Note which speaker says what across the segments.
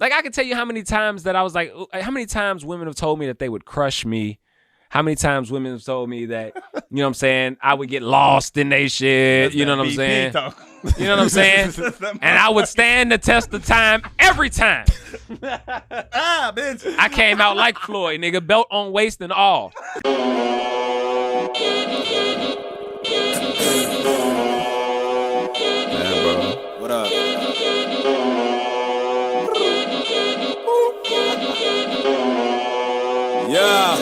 Speaker 1: Like, I can tell you how many times that I was like, how many times women have told me that they would crush me. How many times women have told me that, you know what I'm saying, I would get lost in they shit. You know what I'm saying? You know what I'm saying? And I would stand the test of time every time.
Speaker 2: Bitch.
Speaker 1: I came out like Floyd, nigga, belt on waist and all.
Speaker 2: Yeah, bro. What up? Yeah.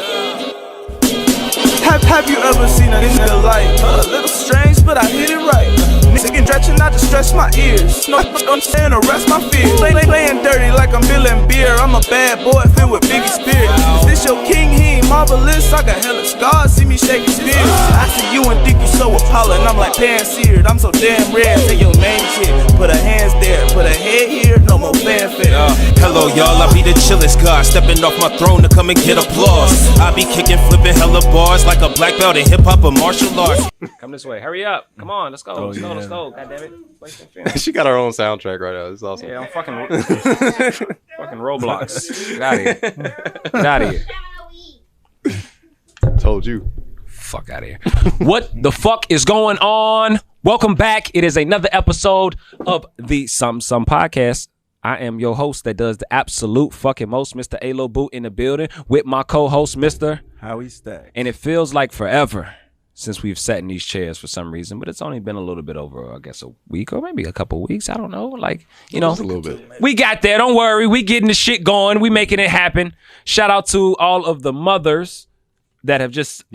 Speaker 3: Have you ever seen a nigga like a little strange, but I hit it right? Nigga stretching, not to stretch my ears. No, I'm saying arrest my fears. Playing dirty like I'm billing beer. I'm a bad boy filled with Biggie spirit. Is this your king? He ain't marvelous. I got hella scars. See me shaking spears. I see you and think you so Apollo, and I'm like pan-seared. I'm so damn rare. Say your name shit. Put her hands there. Put her head here. No more fanfare.
Speaker 4: Hello, y'all. I be the chillest guy, stepping off my throne to come and get applause. I be kicking, flipping hella bars like a black belt in hip hop or martial arts.
Speaker 1: Come this way. Hurry up. Come on. Let's go. Let's go. Let's go. God damn it.
Speaker 2: She got her own soundtrack right now. It's awesome.
Speaker 1: Yeah, I'm fucking Roblox. Get out of here. Get out of here.
Speaker 2: Told you.
Speaker 1: Fuck out of here. What the fuck is going on? Welcome back. It is another episode of the Some Podcast. I am your host that does the absolute fucking most, Mr. Alo Boot in the building with my co-host, Mr.
Speaker 5: Howie Stack.
Speaker 1: And it feels like forever since we've sat in these chairs for some reason, but it's only been a little bit over, I guess, a week or maybe a couple of weeks. I don't know. Like, you know,
Speaker 2: just a little bit.
Speaker 1: We got there. Don't worry. We getting the shit going. We making it happen. Shout out to all of the mothers that have just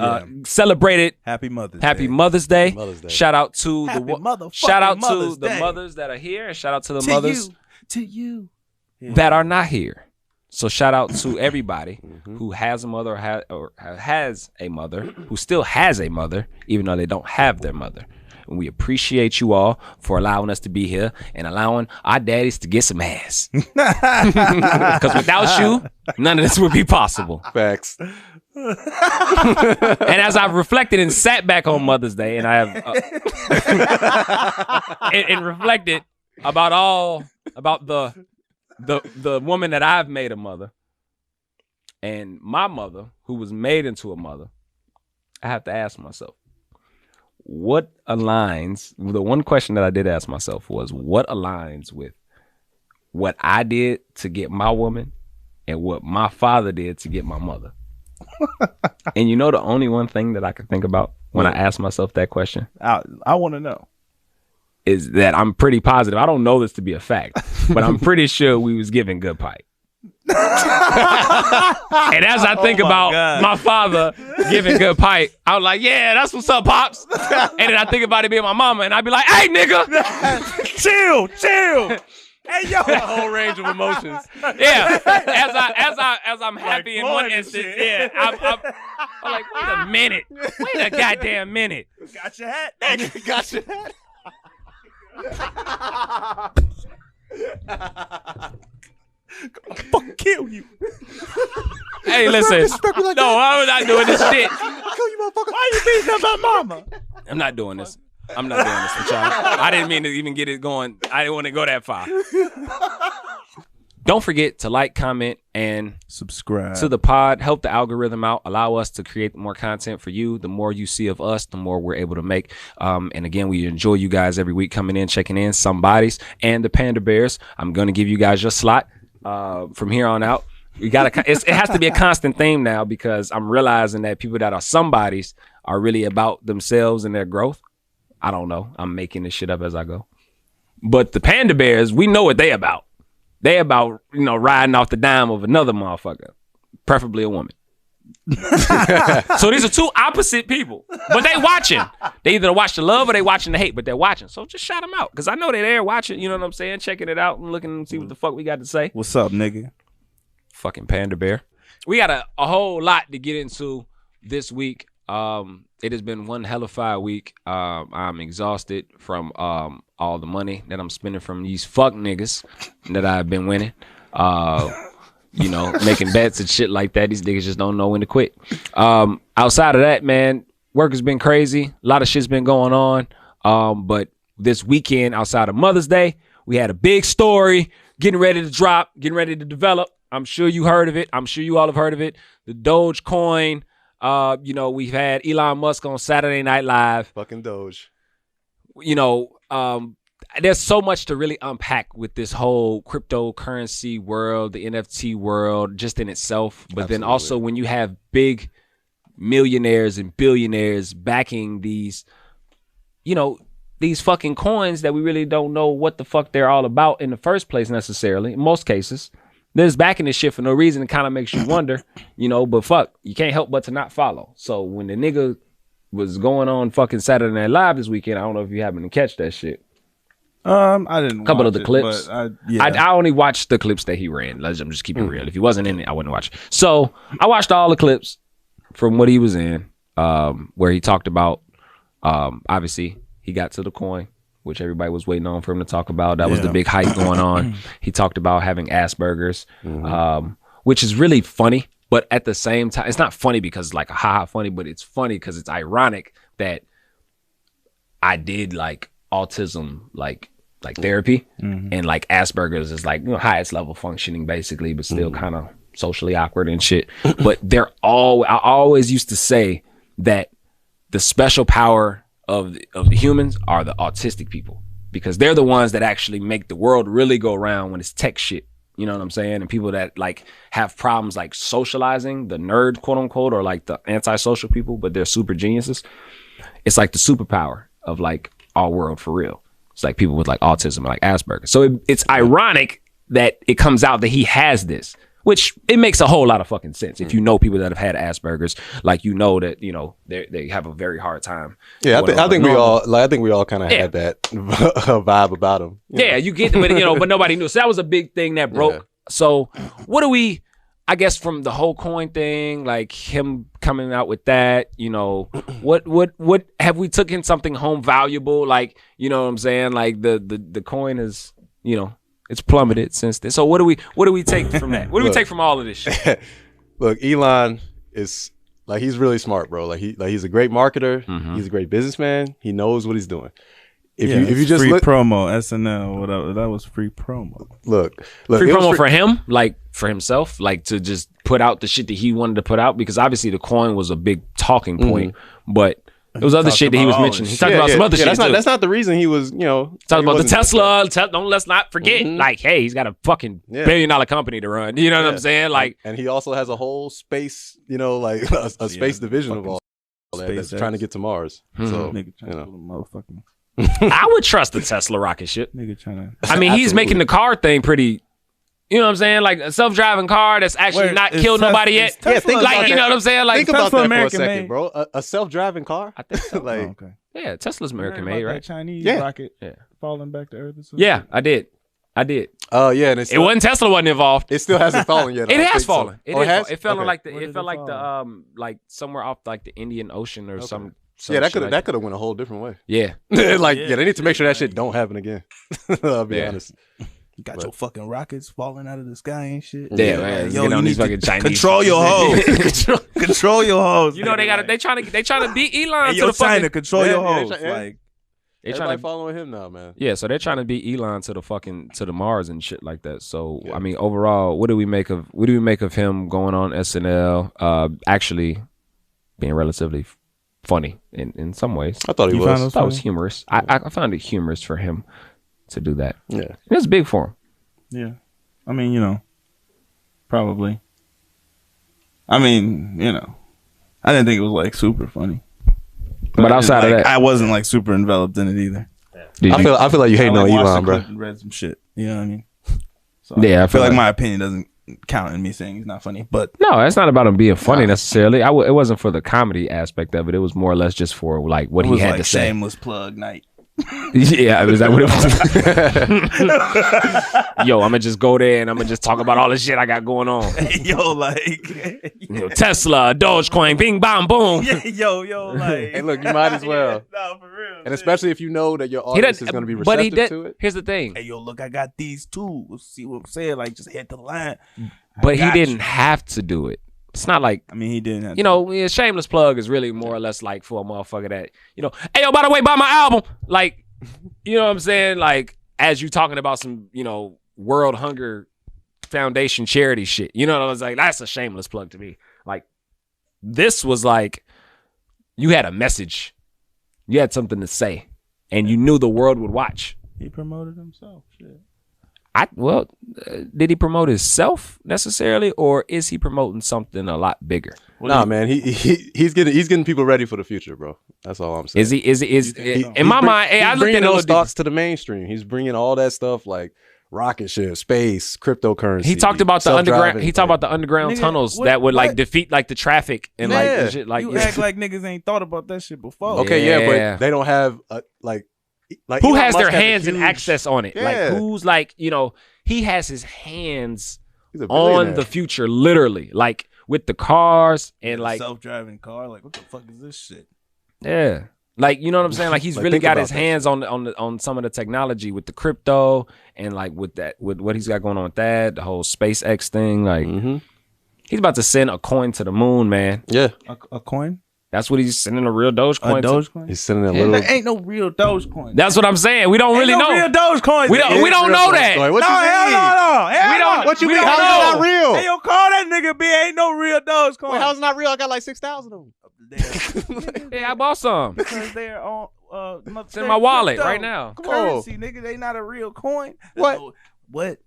Speaker 1: celebrated
Speaker 5: Happy Mother's
Speaker 1: Happy
Speaker 5: Day.
Speaker 1: Mother's Day.
Speaker 2: Mother's Day.
Speaker 1: Shout out to
Speaker 5: Happy
Speaker 1: shout out to
Speaker 5: Mother's
Speaker 1: the
Speaker 5: Day.
Speaker 1: mothers that are here, and shout out to the
Speaker 5: To
Speaker 1: mothers
Speaker 5: you. To you. Yeah.
Speaker 1: that are not here. So shout out to everybody who has a mother or has a mother, who still has a mother, even though they don't have their mother. And we appreciate you all for allowing us to be here and allowing our daddies to get some ass. Because without you, none of this would be possible.
Speaker 2: Facts.
Speaker 1: And as I've reflected and sat back on Mother's Day, and I have and reflected about the woman that I've made a mother and my mother who was made into a mother, I have to ask myself, what aligns, the one question that I did ask myself was, what aligns with what I did to get my woman and what my father did to get my mother? And you know the only one thing that I could think about when I asked myself that question?
Speaker 5: I want to know.
Speaker 1: Is that I'm pretty positive. I don't know this to be a fact, but I'm pretty sure we was giving good pipe. And as I think about my father giving good pipe, I was like, yeah, that's what's up, Pops. And then I think about it being my mama, and I'd be like, hey, nigga.
Speaker 5: Chill. Hey, yo.
Speaker 2: A whole range of emotions.
Speaker 1: Yeah. As I'm happy in one instance, yeah. I'm like, wait a minute. Wait a goddamn minute.
Speaker 5: Got your hat?
Speaker 2: Got your hat.
Speaker 5: Fuck kill you.
Speaker 1: Hey, listen. No, I'm not doing this shit.
Speaker 5: Kill you, motherfucker. Why you beating up my mama?
Speaker 1: I'm not doing this. I'm not doing this with y'all. I didn't mean to even get it going. I didn't want to go that far. Don't forget to like, comment, and
Speaker 5: subscribe
Speaker 1: to the pod. Help the algorithm out. Allow us to create more content for you. The more you see of us, the more we're able to make. And again, we enjoy you guys every week coming in, checking in. Somebody's and the Panda Bears. I'm going to give you guys your slot from here on out. You gotta. It has to be a constant theme now because I'm realizing that people that are somebody's are really about themselves and their growth. I don't know. I'm making this shit up as I go. But the Panda Bears, we know what they about. They about, you know, riding off the dime of another motherfucker, preferably a woman. So these are two opposite people, but they watching. They either watch the love or they watching the hate, but they're watching. So just shout them out because I know they're there watching. You know what I'm saying? Checking it out and looking and see what the fuck we got to say.
Speaker 5: What's up, nigga?
Speaker 1: Fucking Panda Bear. We got a whole lot to get into this week. It has been one hellified week. I'm exhausted from all the money that I'm spending from these fuck niggas that I've been winning. You know, making bets and shit like that. These niggas just don't know when to quit. Outside of that, man, work has been crazy. A lot of shit's been going on. But this weekend, outside of Mother's Day, we had a big story getting ready to drop, getting ready to develop. I'm sure you heard of it. I'm sure you all have heard of it. The Dogecoin. We've had Elon Musk on Saturday Night Live.
Speaker 2: Fucking Doge.
Speaker 1: There's so much to really unpack with this whole cryptocurrency world, the NFT world, just in itself. But then also when you have big millionaires and billionaires backing these, these fucking coins that we really don't know what the fuck they're all about in the first place necessarily. In most cases, there's backing this shit for no reason. It kind of makes you wonder, but fuck, you can't help but to not follow. So when the nigga was going on fucking Saturday Night Live this weekend, I don't know if you happened to catch that shit.
Speaker 5: I didn't.
Speaker 1: A couple
Speaker 5: watch
Speaker 1: of the
Speaker 5: it,
Speaker 1: clips.
Speaker 5: but
Speaker 1: I only watched the clips that he ran. I'm just keeping it real. If he wasn't in it, I wouldn't watch it. So I watched all the clips from what he was in, where he talked about, obviously he got to the coin, which everybody was waiting on for him to talk about. That was the big hype going on. He talked about having Asperger's, which is really funny. But at the same time, it's not funny because it's like a ha funny, but it's funny because it's ironic that I did like autism, like therapy, and like Asperger's is like highest level functioning basically, but still kind of socially awkward and shit. But I always used to say that the special power of the humans are the autistic people, because they're the ones that actually make the world really go around when it's tech shit. You know what I'm saying? And people that like have problems like socializing, the nerd quote unquote, or like the antisocial people, but they're super geniuses. It's like the superpower of like our world for real. It's like people with like autism and like Asperger's. So it's ironic that it comes out that he has this, which it makes a whole lot of fucking sense. If you know people that have had Asperger's, like that they have a very hard time.
Speaker 2: Yeah, I think we all kind of had that vibe about him.
Speaker 1: Yeah, you get it, but nobody knew. So that was a big thing that broke. Yeah. So what do we? I guess from the whole coin thing, like him coming out with that, what have we taken something home valuable? Like, you know what I'm saying? Like the coin is, it's plummeted since then. So what do we take from that? What do we take from all of this shit?
Speaker 2: Look, Elon is like, he's really smart, bro. He's a great marketer. He's a great businessman. He knows what he's doing. If you just
Speaker 5: free
Speaker 2: look,
Speaker 5: promo, SNL, whatever, that was free promo.
Speaker 2: Look,
Speaker 1: free promo for him, like for himself, like to just put out the shit that he wanted to put out, because obviously the coin was a big talking point, but there was other shit that he was mentioning. He talked about some other shit.
Speaker 2: That's not the reason he was, talking
Speaker 1: about the Tesla. Let's not forget, like, hey, he's got a fucking $1 billion company to run. You know what I'm saying? Like,
Speaker 2: and he also has a whole space, like a space division of all that that's trying to get to Mars. So,
Speaker 5: motherfucking.
Speaker 1: I would trust the Tesla rocket ship.
Speaker 5: Nigga trying
Speaker 1: to. I mean, he's making the car thing pretty. You know what I'm saying? Like a self-driving car that's actually not killed nobody yet.
Speaker 2: Yeah, think
Speaker 1: like, you know what I'm saying? Like,
Speaker 2: think about that for a second, bro. A self-driving car?
Speaker 1: I think so.
Speaker 5: Like, okay.
Speaker 1: Yeah, Tesla's American made, right?
Speaker 5: That Chinese rocket falling back to Earth.
Speaker 1: Yeah, I did.
Speaker 2: Oh yeah, and
Speaker 1: it wasn't Tesla wasn't involved.
Speaker 2: It still hasn't fallen yet.
Speaker 1: It has fallen.
Speaker 2: So.
Speaker 1: It fell in like like somewhere off like the Indian Ocean or some.
Speaker 2: Yeah, that could have went a whole different way.
Speaker 1: Yeah,
Speaker 2: they need to make sure that shit don't happen again. I'll be honest.
Speaker 5: You got your fucking rockets falling out of the sky and shit.
Speaker 1: Yeah, man.
Speaker 5: Yo, you need
Speaker 1: fucking
Speaker 5: to
Speaker 1: Chinese
Speaker 5: control your hoes. Control your hoes.
Speaker 1: You know they trying to beat Elon.
Speaker 5: Hey,
Speaker 1: to the
Speaker 5: China,
Speaker 1: fucking,
Speaker 5: control your hoes. Like
Speaker 2: they trying to following him now, man.
Speaker 1: Yeah, so they're trying to beat Elon to the Mars and shit like that. So I mean, overall, what do we make of him going on SNL? Actually, being relatively funny in some ways.
Speaker 2: I thought he was.
Speaker 1: I thought it was humorous. I found it humorous for him to do that.
Speaker 2: Yeah,
Speaker 1: it's big for him.
Speaker 5: Yeah, I mean, probably. I mean, I didn't think it was like super funny.
Speaker 1: But outside of that,
Speaker 5: I wasn't like super enveloped in it either.
Speaker 2: I feel like you hating on Elon, bro.
Speaker 5: Read some shit. You know what I mean? So
Speaker 1: yeah,
Speaker 5: I feel like my opinion doesn't count in me saying he's not funny. But
Speaker 1: no, it's not about him being funny necessarily. It wasn't for the comedy aspect of it. It was more or less just for like what he had to say.
Speaker 5: Shameless plug night.
Speaker 1: Yeah, is that what it was? Yo, I'm gonna just go there and I'm gonna just talk about all the shit I got going on. Tesla, Dogecoin, bing, bang, boom.
Speaker 5: Like.
Speaker 2: Hey, look, you might as well.
Speaker 5: No, for real.
Speaker 2: And especially if you know that your audience is gonna be receptive to it.
Speaker 1: Here's the thing.
Speaker 5: Hey, yo, look, I got these too. See what I'm saying? Like, just hit the line.
Speaker 1: But he didn't have to do it. It's not like,
Speaker 5: I mean, he didn't have to.
Speaker 1: Shameless plug is really more or less like for a motherfucker that, hey, yo, by the way, buy my album. Like, you know what I'm saying? Like, as you talking about some, World Hunger Foundation charity shit. You know what I was like? That's a shameless plug to me. Like, this was like, you had a message. You had something to say. And you knew the world would watch.
Speaker 5: He promoted himself. Shit.
Speaker 1: Did he promote himself necessarily, or is he promoting something a lot bigger?
Speaker 2: Nah, man, he's getting people ready for the future, bro. That's all I'm saying.
Speaker 1: Is in my mind? Hey, I looked at
Speaker 2: those
Speaker 1: those
Speaker 2: thoughts to the mainstream. He's bringing all that stuff like rocket ship, space, cryptocurrency.
Speaker 1: He talked about the underground. He talked about the underground
Speaker 5: Nigga,
Speaker 1: tunnels
Speaker 5: what-
Speaker 1: that would like
Speaker 5: what?
Speaker 1: defeat like the traffic and like
Speaker 2: Yeah.
Speaker 1: and shit. Like
Speaker 5: You act like niggas ain't thought about that shit before.
Speaker 2: Okay,
Speaker 1: Yeah.
Speaker 2: but they don't have like
Speaker 1: who
Speaker 2: Elon
Speaker 1: has
Speaker 2: Musk
Speaker 1: their
Speaker 2: has a
Speaker 1: hands and
Speaker 2: huge-
Speaker 1: access on it?
Speaker 2: Yeah.
Speaker 1: Like who's like, you know, he has his hands
Speaker 2: He's a
Speaker 1: on
Speaker 2: billionaire.
Speaker 1: the future, literally, like with the cars and like,
Speaker 5: self-driving car. Like, what the fuck is this shit?
Speaker 1: yeah, like, you know what I'm saying? Like he's
Speaker 2: Like,
Speaker 1: really
Speaker 2: think
Speaker 1: got
Speaker 2: about
Speaker 1: his
Speaker 2: that
Speaker 1: hands on some of the technology with the crypto and like with what he's got going on with that, the whole SpaceX thing. Like he's about to send a coin to the moon, man.
Speaker 2: Yeah,
Speaker 5: A coin?
Speaker 1: That's what he's sending a real Dogecoin.
Speaker 5: A Dogecoin?
Speaker 2: he's sending a
Speaker 1: Yeah.
Speaker 2: little.
Speaker 5: There ain't no real Dogecoin.
Speaker 1: That's what I'm saying. We don't really
Speaker 5: ain't no
Speaker 1: know.
Speaker 5: real Dogecoin.
Speaker 1: We don't know that.
Speaker 2: What
Speaker 5: No,
Speaker 2: you
Speaker 5: hell
Speaker 2: mean?
Speaker 5: no. Hell
Speaker 1: We don't-
Speaker 5: no.
Speaker 2: What you
Speaker 1: We
Speaker 2: mean?
Speaker 1: don't
Speaker 2: How's
Speaker 1: know.
Speaker 2: it not real?
Speaker 5: Hey, yo, call that nigga B. Ain't no real Dogecoin.
Speaker 2: Wait, how's it not real? I got like 6,000 of them.
Speaker 1: Yeah, I bought some.
Speaker 5: Because they're on
Speaker 1: It's in my wallet right now.
Speaker 5: Currency, nigga. They not a real coin.
Speaker 2: What?
Speaker 5: What?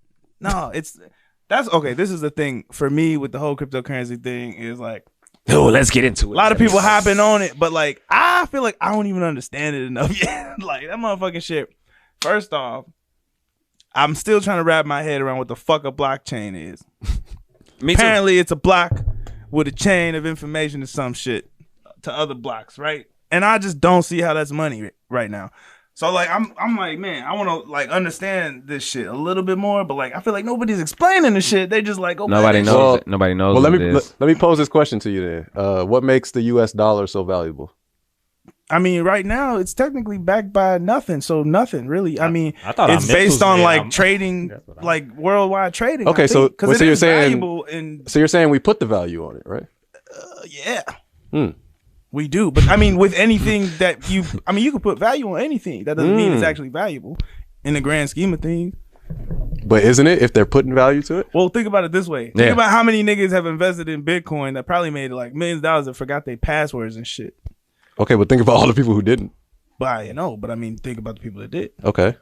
Speaker 5: No, that's okay. This is the thing for me with the whole cryptocurrency thing is like
Speaker 1: Oh, let's get into it.
Speaker 5: a lot of people hopping on it, but like I feel like I don't even understand it enough yet. Like that motherfucking shit. First off, I'm still trying to wrap my head around what the fuck a blockchain is.
Speaker 1: Me too.
Speaker 5: Apparently, it's a block with a chain of information to some shit to other blocks, right? And I just don't see how that's money right now. So like I'm like, man, I want to like understand this shit a little bit more, but like I feel like nobody's explaining the shit. They just like, oh,
Speaker 1: Nobody
Speaker 5: man,
Speaker 1: knows.
Speaker 2: Well-
Speaker 1: it. Nobody knows.
Speaker 2: Well,
Speaker 1: what
Speaker 2: let
Speaker 1: it
Speaker 2: me
Speaker 1: is.
Speaker 2: let me pose this question to you then. What makes the U.S. dollar so valuable?
Speaker 5: I mean, right now it's technically backed by nothing, so nothing really. I mean,
Speaker 6: I thought
Speaker 5: it's
Speaker 6: our
Speaker 5: based
Speaker 6: missiles
Speaker 5: on
Speaker 6: there,
Speaker 5: like trading, like worldwide trading.
Speaker 2: Okay, so-
Speaker 5: because
Speaker 2: well, so
Speaker 5: it
Speaker 2: you're
Speaker 5: is
Speaker 2: saying-
Speaker 5: valuable and
Speaker 2: So you're saying we put the value on it, right?
Speaker 5: yeah.
Speaker 2: Hmm.
Speaker 5: We do, but I mean, with anything that you can put value on anything. That doesn't mean it's actually valuable in the grand scheme of things.
Speaker 2: But isn't it if they're putting value to it?
Speaker 5: Well, think about it this way.
Speaker 1: Yeah.
Speaker 5: Think about how many niggas have invested in Bitcoin that probably made like millions of dollars and forgot their passwords and shit.
Speaker 2: Okay, but think about all the people who didn't.
Speaker 5: But I mean, think about the people that did.
Speaker 2: Okay.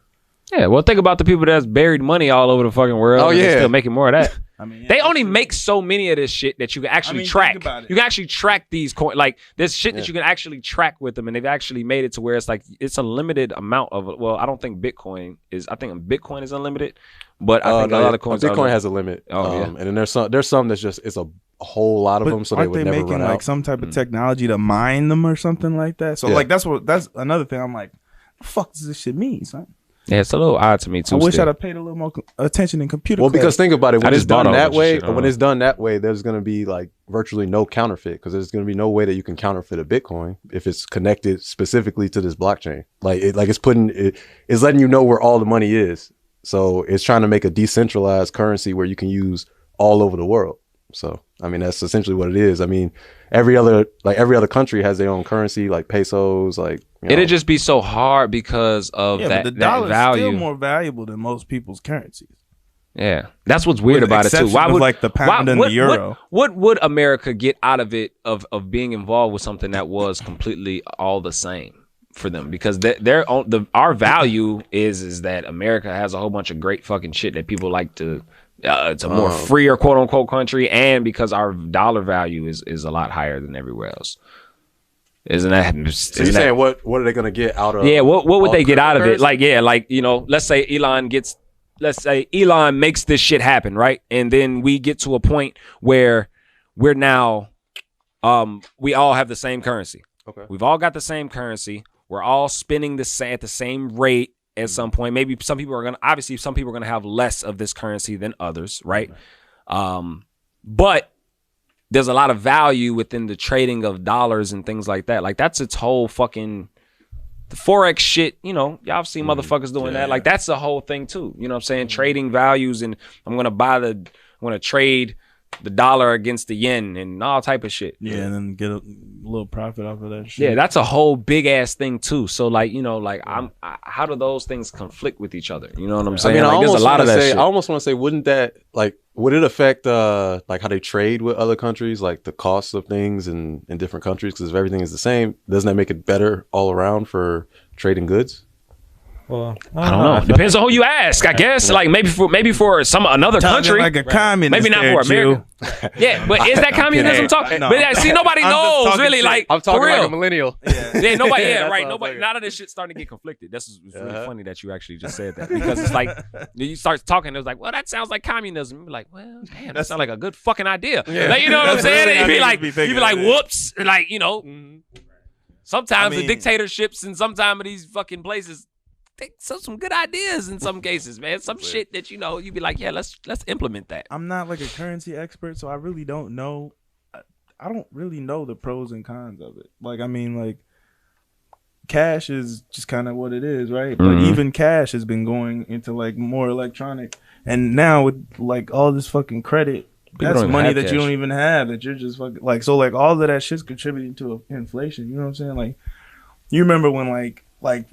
Speaker 1: Yeah, well, think about the people that's buried money all over the fucking world.
Speaker 2: Oh,
Speaker 1: and they're
Speaker 2: yeah.
Speaker 1: still making more of that.
Speaker 5: I mean, yeah,
Speaker 1: They
Speaker 5: that's
Speaker 1: only
Speaker 5: true.
Speaker 1: make so many of this shit that you can actually
Speaker 5: I mean,
Speaker 1: track.
Speaker 5: think about it.
Speaker 1: You can actually track these coins. Like there's shit that you can actually track with them, and they've actually made it to where it's like it's a limited amount of. Well, I don't think Bitcoin is. I think Bitcoin is unlimited, but I think a lot of coins.
Speaker 2: Bitcoin has a limit.
Speaker 1: Oh, yeah.
Speaker 2: And then there's some that's just it's a whole lot of
Speaker 5: But
Speaker 2: them, so they
Speaker 5: aren't
Speaker 2: would
Speaker 5: they
Speaker 2: never
Speaker 5: making
Speaker 2: run
Speaker 5: like
Speaker 2: out.
Speaker 5: some type of technology to mine them or something like that? So
Speaker 2: Yeah.
Speaker 5: like that's another thing. I'm like, the fuck does this shit mean, son?
Speaker 1: Yeah, it's a little odd to me too.
Speaker 5: I wish
Speaker 1: still.
Speaker 5: I'd have paid a little more attention in computer.
Speaker 2: Well, because
Speaker 5: class.
Speaker 2: think about it,
Speaker 1: I
Speaker 2: when it's
Speaker 1: just bought
Speaker 2: done
Speaker 1: all
Speaker 2: that
Speaker 1: this
Speaker 2: way,
Speaker 1: shit, I don't
Speaker 2: when
Speaker 1: know.
Speaker 2: it's done that way, there's going to be like virtually no counterfeit because there's going to be no way that you can counterfeit a Bitcoin if it's connected specifically to this blockchain. It's letting you know where all the money is. So it's trying to make a decentralized currency where you can use all over the world. So I mean that's essentially what it is. I mean every other country has their own currency, like pesos, like you know.
Speaker 1: It'd just be so hard because of
Speaker 5: yeah,
Speaker 1: that,
Speaker 5: but the
Speaker 1: that
Speaker 5: dollar's
Speaker 1: value.
Speaker 5: still more valuable than most people's currencies.
Speaker 1: Yeah, that's what's weird
Speaker 5: With
Speaker 1: about it too.
Speaker 5: exception of, like, the pound and the euro.
Speaker 1: What would America get out of it of being involved with something that was completely all the same for them? Because our value is that America has a whole bunch of great fucking shit that people like to. It's a more freer quote unquote country, and because our dollar value is a lot higher than everywhere else. Isn't that?
Speaker 2: So you're saying what are they going to get out of?
Speaker 1: Yeah, what would
Speaker 2: all
Speaker 1: they get out of it?
Speaker 2: cryptocurrency?
Speaker 1: Like, yeah, like, you know, let's say Elon makes this shit happen, right? And then we get to a point where we're now, we all have the same currency.
Speaker 2: Okay.
Speaker 1: We've all got the same currency. We're all spending at the same rate at some point. Maybe some people are going to have less of this currency than others, right? But there's a lot of value within the trading of dollars and things like that. Like that's its whole fucking the Forex shit, you know, y'all have seen motherfuckers doing that. Like that's the whole thing too. You know what I'm saying? Trading values and I'm going to trade the dollar against the yen and all type of shit.
Speaker 5: Yeah, and then get a little profit off of that shit.
Speaker 1: Yeah, that's a whole big ass thing too. So like, you know, like how do those things conflict with each other? You know what I'm saying?
Speaker 2: I mean,
Speaker 1: like, there's a lot of that shit.
Speaker 2: I almost want to say, wouldn't that like would it affect like how they trade with other countries, like the cost of things in different countries? Because if everything is the same, doesn't that make it better all around for trading goods?
Speaker 6: Well,
Speaker 1: I don't know. Depends on who you ask, I guess. Like maybe for another country,
Speaker 5: like a communist.
Speaker 1: maybe not for America. Yeah, but is that communism talking?
Speaker 5: No.
Speaker 1: But yeah, see, nobody
Speaker 5: I'm just
Speaker 1: knows
Speaker 5: talking
Speaker 1: really.
Speaker 5: shit.
Speaker 1: Like
Speaker 2: I'm talking
Speaker 1: for real.
Speaker 2: like a millennial.
Speaker 1: Yeah, nobody. Yeah,
Speaker 2: That's
Speaker 1: right.
Speaker 2: what I'm
Speaker 1: Nobody.
Speaker 2: saying.
Speaker 1: None of this shit's starting to get conflicted. It's really funny that you actually just said that because it's like you start talking. It's like, well, that sounds like communism. You're like, well, damn, that sounds like a good fucking idea. Like, you know what I'm saying? You'd be like, whoops, like, you know. Sometimes the dictatorships in some time of these fucking places take some good ideas in some cases, man. Some shit that, you know, you'd be like, yeah, let's implement that.
Speaker 5: I'm not like a currency expert, so I really don't know. I don't really know the pros and cons of it. Like, I mean, like, cash is just kind of what it is, right? But even cash has been going into like more electronic, and now with like all this fucking credit, that's money that you don't even have, that you're just fucking like. So like all of that shit's contributing to inflation. You know what I'm saying? Like, you remember when like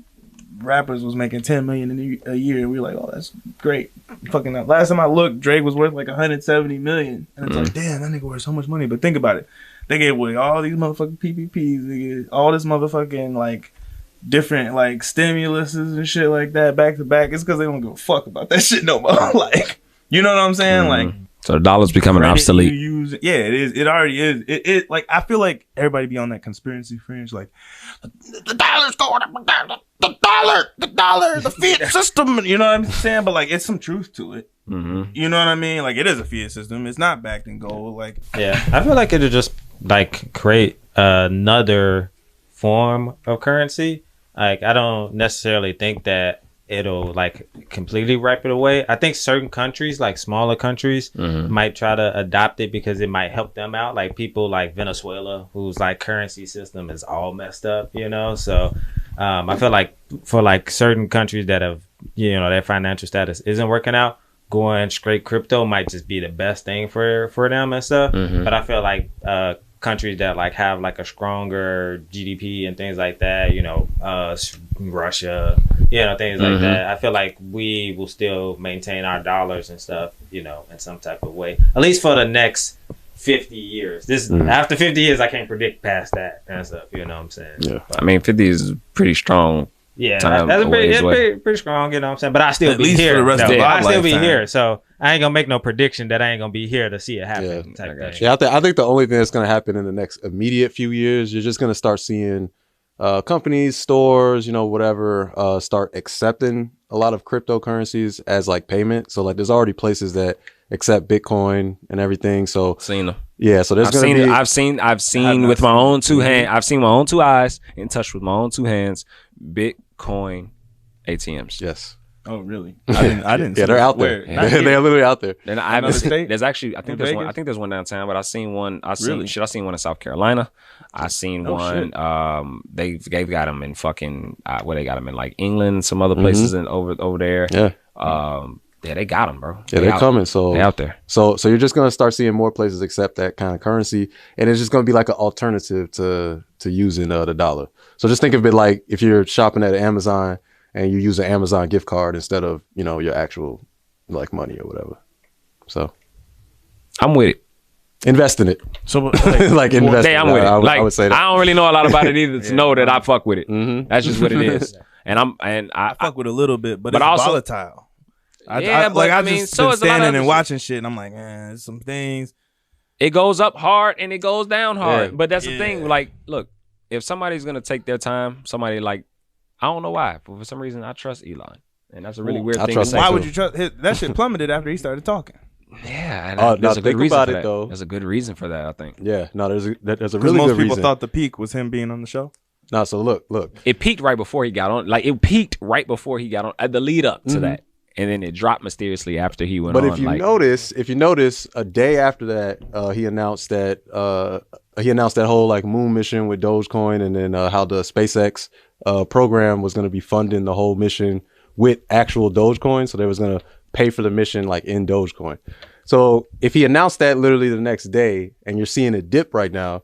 Speaker 5: rappers was making 10 million a year, and we were like, oh, that's great. Fucking last time I looked, Drake was worth like 170 million, and it's like, damn, that nigga worth so much money. But think about it, they gave away all these motherfucking PPPs, they gave all this motherfucking like different like stimuluses and shit like that back to back. It's because they don't give a fuck about that shit no more. Like, you know what I'm saying? Like,
Speaker 1: so the dollar's becoming obsolete.
Speaker 5: Yeah, it is. It already is. It like, I feel like everybody be on that conspiracy fringe, like the dollar's going up, the dollar, the fiat system. You know what I'm saying? But like, it's some truth to it. You know what I mean? Like, it is a fiat system. It's not backed in gold. Like,
Speaker 6: yeah, I feel like it'll just like create another form of currency. Like, I don't necessarily think that it'll like completely wipe it away. I think certain countries, like smaller countries, might try to adopt it because it might help them out. Like people like Venezuela, whose like currency system is all messed up, you know? So I feel like for like certain countries that have, you know, their financial status isn't working out, going straight crypto might just be the best thing for them and stuff. But I feel like countries that like have like a stronger GDP and things like that, you know, Russia, you know, things like that. I feel like we will still maintain our dollars and stuff, you know, in some type of way, at least for the next 50 years. This after 50 years, I can't predict past that and stuff. You know what I'm saying?
Speaker 2: Yeah.
Speaker 1: I mean, 50 is pretty strong.
Speaker 6: Yeah,
Speaker 1: time
Speaker 6: that's
Speaker 1: away.
Speaker 6: pretty strong. You know what I'm saying? But I still
Speaker 5: At
Speaker 6: be
Speaker 5: least for
Speaker 6: here.
Speaker 5: the rest of our
Speaker 6: I still be
Speaker 5: lifetime.
Speaker 6: here. So I ain't gonna make no prediction that I ain't gonna be here to see it happen.
Speaker 2: Yeah,
Speaker 6: type thing.
Speaker 2: Yeah, I think the only thing that's going to happen in the next immediate few years, you're just going to start seeing companies, stores, you know, whatever, start accepting a lot of cryptocurrencies as like payment. So like, there's already places that accept Bitcoin and everything. So
Speaker 1: Seen them.
Speaker 2: yeah, so there's going to be.
Speaker 1: I've seen with my own two hands. I've seen my own two eyes, in touch with my own two hands, Bitcoin ATMs.
Speaker 2: Yes.
Speaker 5: oh really? I didn't.
Speaker 2: Yeah,
Speaker 5: see
Speaker 2: they're
Speaker 5: it.
Speaker 2: out there.
Speaker 5: Where?
Speaker 2: They're literally out there.
Speaker 1: And I haven't
Speaker 5: Another
Speaker 1: seen,
Speaker 5: state?
Speaker 1: there's actually, I think
Speaker 5: In
Speaker 1: there's one.
Speaker 5: Vegas?
Speaker 1: I think there's one downtown, but I seen one. I
Speaker 5: Really?
Speaker 1: seen one in South Carolina. I seen
Speaker 5: Oh,
Speaker 1: one.
Speaker 5: shit.
Speaker 1: They've got them in fucking where they got them in like England, some other places and over there.
Speaker 2: Yeah.
Speaker 1: Yeah, they got them, bro.
Speaker 2: Yeah, they're coming. So
Speaker 1: They out there.
Speaker 2: So you're just going to start seeing more places accept that kind of currency, and it's just going to be like an alternative to using the dollar. So just think of it like if you're shopping at Amazon and you use an Amazon gift card instead of, you know, your actual like money or whatever. So
Speaker 1: I'm with it.
Speaker 2: invest in it.
Speaker 5: So
Speaker 2: Like invest.
Speaker 1: Hey,
Speaker 2: in
Speaker 1: I'm
Speaker 2: it.
Speaker 1: with it.
Speaker 2: I
Speaker 1: Like,
Speaker 2: would say that.
Speaker 1: I don't really know a lot about it either to know that I fuck with it.
Speaker 2: Mhm.
Speaker 1: That's just what it is. And
Speaker 5: I fuck with a little bit, but
Speaker 1: But
Speaker 5: it's
Speaker 1: also-
Speaker 5: volatile.
Speaker 1: Yeah, but I mean,
Speaker 5: just
Speaker 1: so
Speaker 5: been
Speaker 1: is a lot of
Speaker 5: standing
Speaker 1: other
Speaker 5: and
Speaker 1: shit.
Speaker 5: watching shit, and I'm like, there's some things.
Speaker 1: it goes up hard and it goes down hard.
Speaker 2: Yeah.
Speaker 1: But that's the
Speaker 5: Yeah.
Speaker 1: thing. Like, look, if somebody's gonna take their time, somebody like, I don't know why, but for some reason I trust Elon, and that's a really weird
Speaker 2: I
Speaker 1: thing
Speaker 2: trust
Speaker 1: to
Speaker 2: him
Speaker 1: say.
Speaker 5: Why
Speaker 2: too.
Speaker 5: would you trust? That shit plummeted after he started talking.
Speaker 1: Yeah, and
Speaker 2: Oh,
Speaker 1: there's
Speaker 2: now
Speaker 1: a good
Speaker 2: think
Speaker 1: reason
Speaker 2: about
Speaker 1: for
Speaker 2: it,
Speaker 1: that.
Speaker 2: though.
Speaker 1: There's a good reason for that, I think.
Speaker 2: Yeah, no, there's a
Speaker 5: Because
Speaker 2: really
Speaker 5: most
Speaker 2: good
Speaker 5: people
Speaker 2: reason.
Speaker 5: thought the peak was him being on the show.
Speaker 2: No, so look.
Speaker 1: It peaked right before he got on. Like, it peaked right before he got on. At the lead up to that, and then it dropped mysteriously after he went
Speaker 2: But
Speaker 1: on.
Speaker 2: if you
Speaker 1: like,
Speaker 2: notice, a day after that, he announced that whole like moon mission with Dogecoin, and then how the SpaceX program was going to be funding the whole mission with actual Dogecoin. So they was going to pay for the mission like in Dogecoin. So if he announced that literally the next day and you're seeing it dip right now,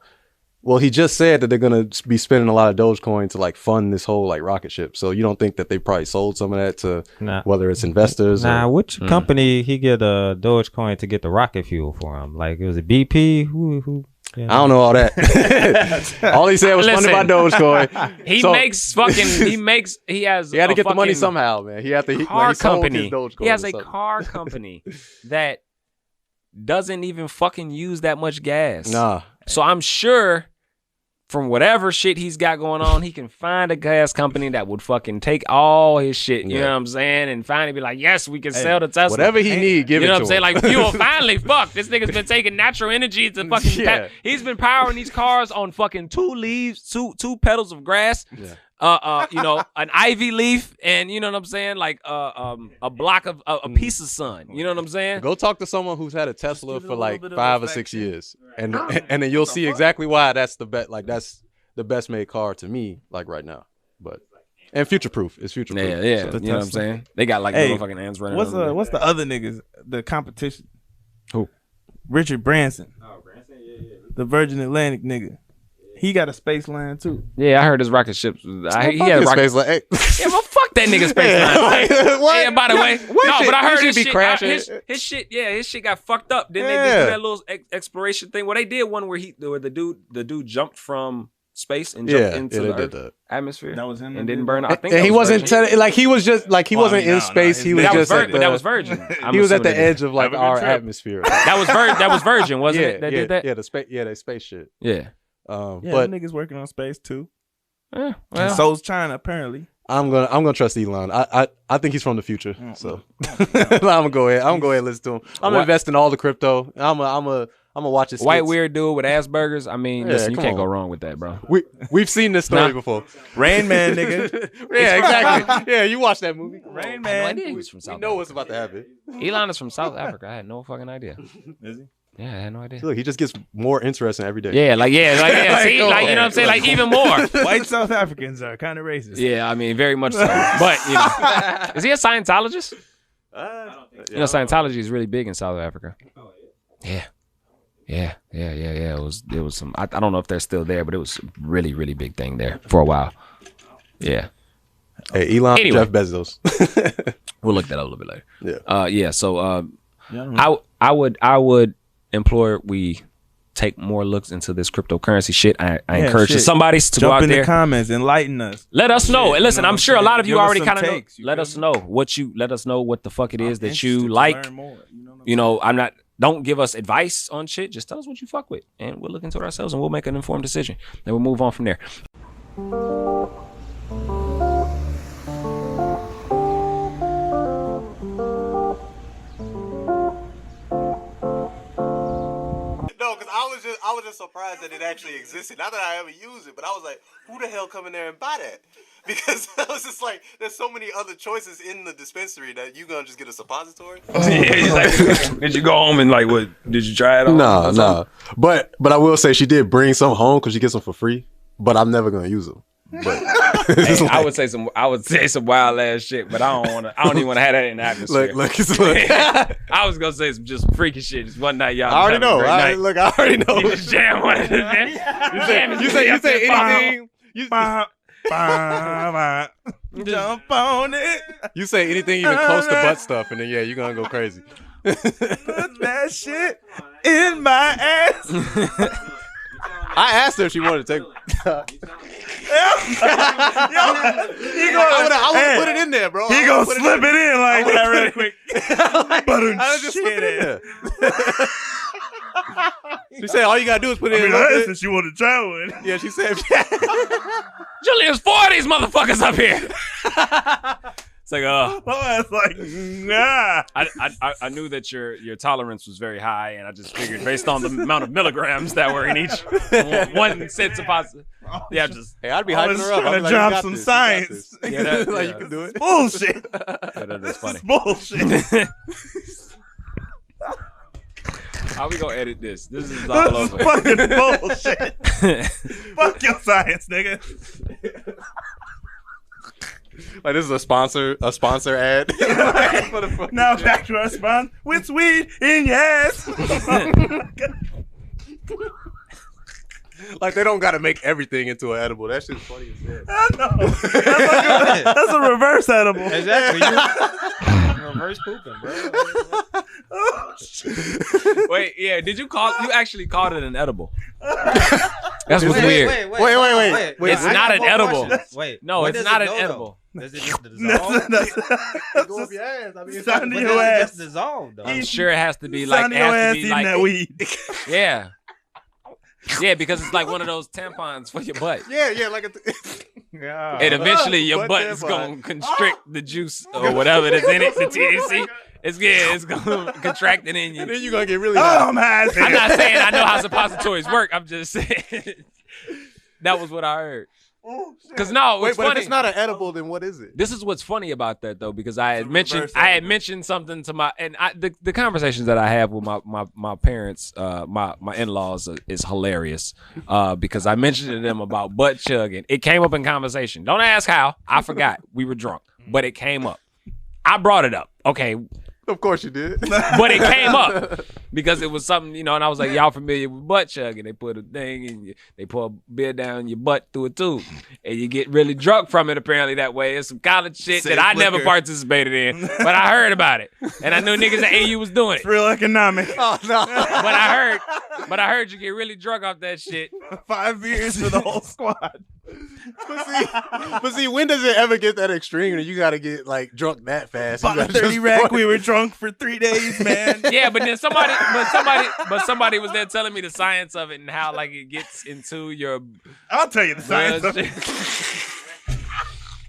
Speaker 2: well, he just said that they're going to be spending a lot of Dogecoin to like fund this whole like rocket ship. So you don't think that they probably sold some of that to whether it's investors? or,
Speaker 6: which company he get a Dogecoin to get the rocket fuel for him? Like, it was a BP? Who?
Speaker 2: I don't know all that. All he said was funded by Dogecoin.
Speaker 1: He has
Speaker 2: He had to get the money somehow, man. He had to
Speaker 1: car
Speaker 2: he sold
Speaker 1: company.
Speaker 2: his Dogecoin
Speaker 1: He has
Speaker 2: or
Speaker 1: a
Speaker 2: something.
Speaker 1: car company that doesn't even fucking use that much gas.
Speaker 2: Nah.
Speaker 1: So I'm sure from whatever shit he's got going on, he can find a gas company that would fucking take all his shit, you know what I'm saying, and finally be like, yes, we can sell the Tesla.
Speaker 2: Whatever he need, give it to him.
Speaker 1: You know what I'm saying? Like, fuel, finally, fuck. This nigga's been taking natural energy to fucking he's been powering these cars on fucking two petals of grass. Yeah. You know, an ivy leaf, and you know what I'm saying, like a block of a piece of sun. You know what I'm saying?
Speaker 2: Go talk to someone who's had a Tesla for like 5 or 6 years, and then you'll see exactly why that's the best. Like that's the best made car to me, like right now. But and future proof, it's future proof.
Speaker 1: Yeah.
Speaker 2: So,
Speaker 1: you know what I'm saying? They got like little fucking ants running.
Speaker 5: What's the other niggas? The competition?
Speaker 2: Who?
Speaker 5: Richard Branson. Oh, Branson, yeah. The Virgin Atlantic nigga. He got a space line too.
Speaker 1: Yeah, I heard his rocket ships. He had a rocket
Speaker 2: space line. Hey.
Speaker 1: Yeah, well, fuck that nigga space line.
Speaker 2: What?
Speaker 1: Yeah, by the way, but I heard his shit.
Speaker 2: Crashing.
Speaker 1: His shit got fucked up. Then they did that little exploration thing. Well, they did one where the dude jumped from space and jumped into the Earth atmosphere.
Speaker 5: That was him,
Speaker 1: and didn't burn up. I think
Speaker 2: and he wasn't he was just like he wasn't in space. He was just
Speaker 1: that was Virgin.
Speaker 2: He was at the edge of like our atmosphere.
Speaker 1: That was Virgin, wasn't it? That did that.
Speaker 2: Yeah, the space shit.
Speaker 1: Yeah.
Speaker 2: But
Speaker 5: niggas working on space too.
Speaker 1: Well,
Speaker 5: and so's China apparently.
Speaker 2: I'm gonna trust Elon. I think he's from the future. So I'm gonna go ahead and listen to him. I'm gonna invest in all the crypto. I'm gonna watch his
Speaker 1: white
Speaker 2: skits.
Speaker 1: weird dude with Asperger's. I mean, listen, you can't go wrong with that, bro.
Speaker 2: We've seen this story before.
Speaker 5: Rain Man, nigga.
Speaker 2: Yeah, exactly. Yeah, you watched that movie.
Speaker 5: Rain
Speaker 1: Man. I had no idea
Speaker 5: Man.
Speaker 1: he was from South
Speaker 2: You know what's about to happen.
Speaker 1: Elon is from South Africa. I had no fucking idea.
Speaker 5: Is he?
Speaker 1: Yeah, I had no idea.
Speaker 2: Look, he just gets more interesting every day.
Speaker 1: Yeah, see, like, you know what I'm saying, like even more.
Speaker 5: White South Africans are kind of racist.
Speaker 1: Yeah, I mean, very much so. But you know, is he a Scientologist? You know, Scientology is really big in South Africa. Yeah. It was some. I don't know if they're still there, but it was a really, really big thing there for a while. Yeah.
Speaker 2: Hey, Elon,
Speaker 1: Anyway.
Speaker 2: Jeff Bezos.
Speaker 1: We'll look that up a little bit later.
Speaker 2: Yeah.
Speaker 1: So I would implore we take more looks into this cryptocurrency shit. I encourage somebody to go out
Speaker 5: Jump in
Speaker 1: there.
Speaker 5: the comments, enlighten us.
Speaker 1: Let us know. And listen,
Speaker 5: You know
Speaker 1: I'm
Speaker 5: what
Speaker 1: sure a
Speaker 5: I'm
Speaker 1: lot of
Speaker 5: saying?
Speaker 1: you
Speaker 5: Give us
Speaker 1: already
Speaker 5: some
Speaker 1: kind of know.
Speaker 5: takes, you
Speaker 1: Let
Speaker 5: feel
Speaker 1: us
Speaker 5: me?
Speaker 1: know let us know what the fuck it is that
Speaker 5: Interested
Speaker 1: you
Speaker 5: to
Speaker 1: like.
Speaker 5: learn more, you know what I'm
Speaker 1: You know, I'm not. Don't give us advice on shit. Just tell us what you fuck with, and we'll look into it ourselves, and we'll make an informed decision. Then we'll move on from there.
Speaker 2: No, because I was just surprised that it actually existed. Not that I ever used it, but I was like, who the hell come in there and buy that? Because I was just like, there's so many other choices in the dispensary that you gonna just get a suppository.
Speaker 1: Yeah, he's like, did you go home and like what? Did you try it on?
Speaker 2: No. But I will say she did bring some home because she gets them for free. But I'm never gonna use them. But
Speaker 1: Hey, I would say some wild ass shit, but I don't even want to have that in the atmosphere.
Speaker 2: look.
Speaker 1: I was gonna say some just freaky shit. Just one night, y'all.
Speaker 2: I already know. I already know.
Speaker 1: You just jam one.
Speaker 2: You say anything.
Speaker 5: Jump on it.
Speaker 2: You say anything even close to butt stuff, and then you're gonna go crazy.
Speaker 5: Put that shit in my ass.
Speaker 2: I asked her if she wanted to take.
Speaker 5: I
Speaker 2: would put it in there, bro.
Speaker 5: He gonna slip it in like that real quick.
Speaker 2: I just slip it in there. She said all you gotta do is put it in.
Speaker 5: I asked if she wanted to try one.
Speaker 2: Yeah, she said.
Speaker 1: Julius, 4 of these motherfuckers up here. It's like,
Speaker 5: My ass like, nah.
Speaker 1: I knew that your tolerance was very high, and I just figured based on the amount of milligrams that were in each one sense of positive. Yeah, just
Speaker 2: Hey, I'd be
Speaker 5: I
Speaker 2: hyping
Speaker 5: was
Speaker 2: her up.
Speaker 5: trying
Speaker 2: I'd
Speaker 5: to
Speaker 2: be like,
Speaker 5: drop
Speaker 2: you got
Speaker 5: some
Speaker 2: this, you got
Speaker 5: science.
Speaker 2: this.
Speaker 1: Yeah, that-
Speaker 2: Like
Speaker 1: yeah.
Speaker 2: you can do it.
Speaker 5: Bullshit.
Speaker 1: that's funny.
Speaker 5: Bullshit.
Speaker 1: How we gonna edit this? This is all over.
Speaker 5: Fucking bullshit. Fuck your science, nigga.
Speaker 2: Like this is a sponsor ad.
Speaker 5: Now back to our sponsor with weed in your ass.
Speaker 2: Like they don't got to make everything into an edible. That shit's funny as shit.
Speaker 5: I know. That's a reverse edible.
Speaker 6: Exactly. You reverse pooping, bro.
Speaker 5: Oh, shit.
Speaker 1: Wait, yeah. Did you actually called it an edible? That's what's weird.
Speaker 2: Wait.
Speaker 1: It's not an edible.
Speaker 6: Wait.
Speaker 1: No,
Speaker 6: where
Speaker 1: it's
Speaker 6: does
Speaker 1: not
Speaker 6: it
Speaker 1: an
Speaker 6: go,
Speaker 1: edible.
Speaker 6: though? Does it just dissolve?
Speaker 2: Go up your ass. I mean,
Speaker 5: It's under
Speaker 6: But
Speaker 5: your
Speaker 6: does it
Speaker 5: ass.
Speaker 6: just dissolve, though?
Speaker 1: I'm sure it has to be
Speaker 5: It's
Speaker 1: like
Speaker 5: under your ass eating that weed.
Speaker 1: Yeah. Yeah, because it's like one of those tampons for your butt.
Speaker 2: yeah, like a.
Speaker 6: Yeah.
Speaker 1: And eventually your
Speaker 2: Butt
Speaker 1: butt is
Speaker 2: tampon.
Speaker 1: going to constrict the juice or whatever that's in it, the THC. It's going to contract it in you.
Speaker 2: And then you're gonna get really
Speaker 5: Oh,
Speaker 2: high.
Speaker 5: I'm high as hell.
Speaker 1: I'm not saying I know how suppositories work. I'm just saying that was what I heard. Because no,
Speaker 2: Wait,
Speaker 1: it's
Speaker 2: but
Speaker 1: funny.
Speaker 2: if it's not an edible, then what is it?
Speaker 1: This is what's funny about that though, because I had
Speaker 5: reverse
Speaker 1: mentioned something to my the conversations that I have with my parents, my in-laws is hilarious, because I mentioned to them about butt chugging. It came up in conversation. Don't ask how. I forgot. We were drunk, but it came up. I brought it up. Okay.
Speaker 2: Of course you did.
Speaker 1: But it came up because it was something, and I was like, y'all familiar with butt chugging? They put a thing in they pour a beer down your butt through a tube, and you get really drunk from it. Apparently that way. It's some college shit
Speaker 5: Safe
Speaker 1: that I never
Speaker 5: liquor.
Speaker 1: participated in, but I heard about it, and I knew niggas at AU was doing it.
Speaker 5: Real economic.
Speaker 2: Oh no.
Speaker 1: But I heard you get really drunk off that shit.
Speaker 5: 5 beers for the whole squad.
Speaker 2: But see, when does it ever get that extreme and you gotta get like drunk that fast? You
Speaker 5: Bought a
Speaker 2: gotta
Speaker 5: 30
Speaker 2: just
Speaker 5: rack.
Speaker 2: pour-
Speaker 5: We were drunk for 3 days, man.
Speaker 1: Yeah, but then somebody was there telling me the science of it and how like it gets into your
Speaker 5: I'll tell you the science
Speaker 1: blood,
Speaker 5: of it.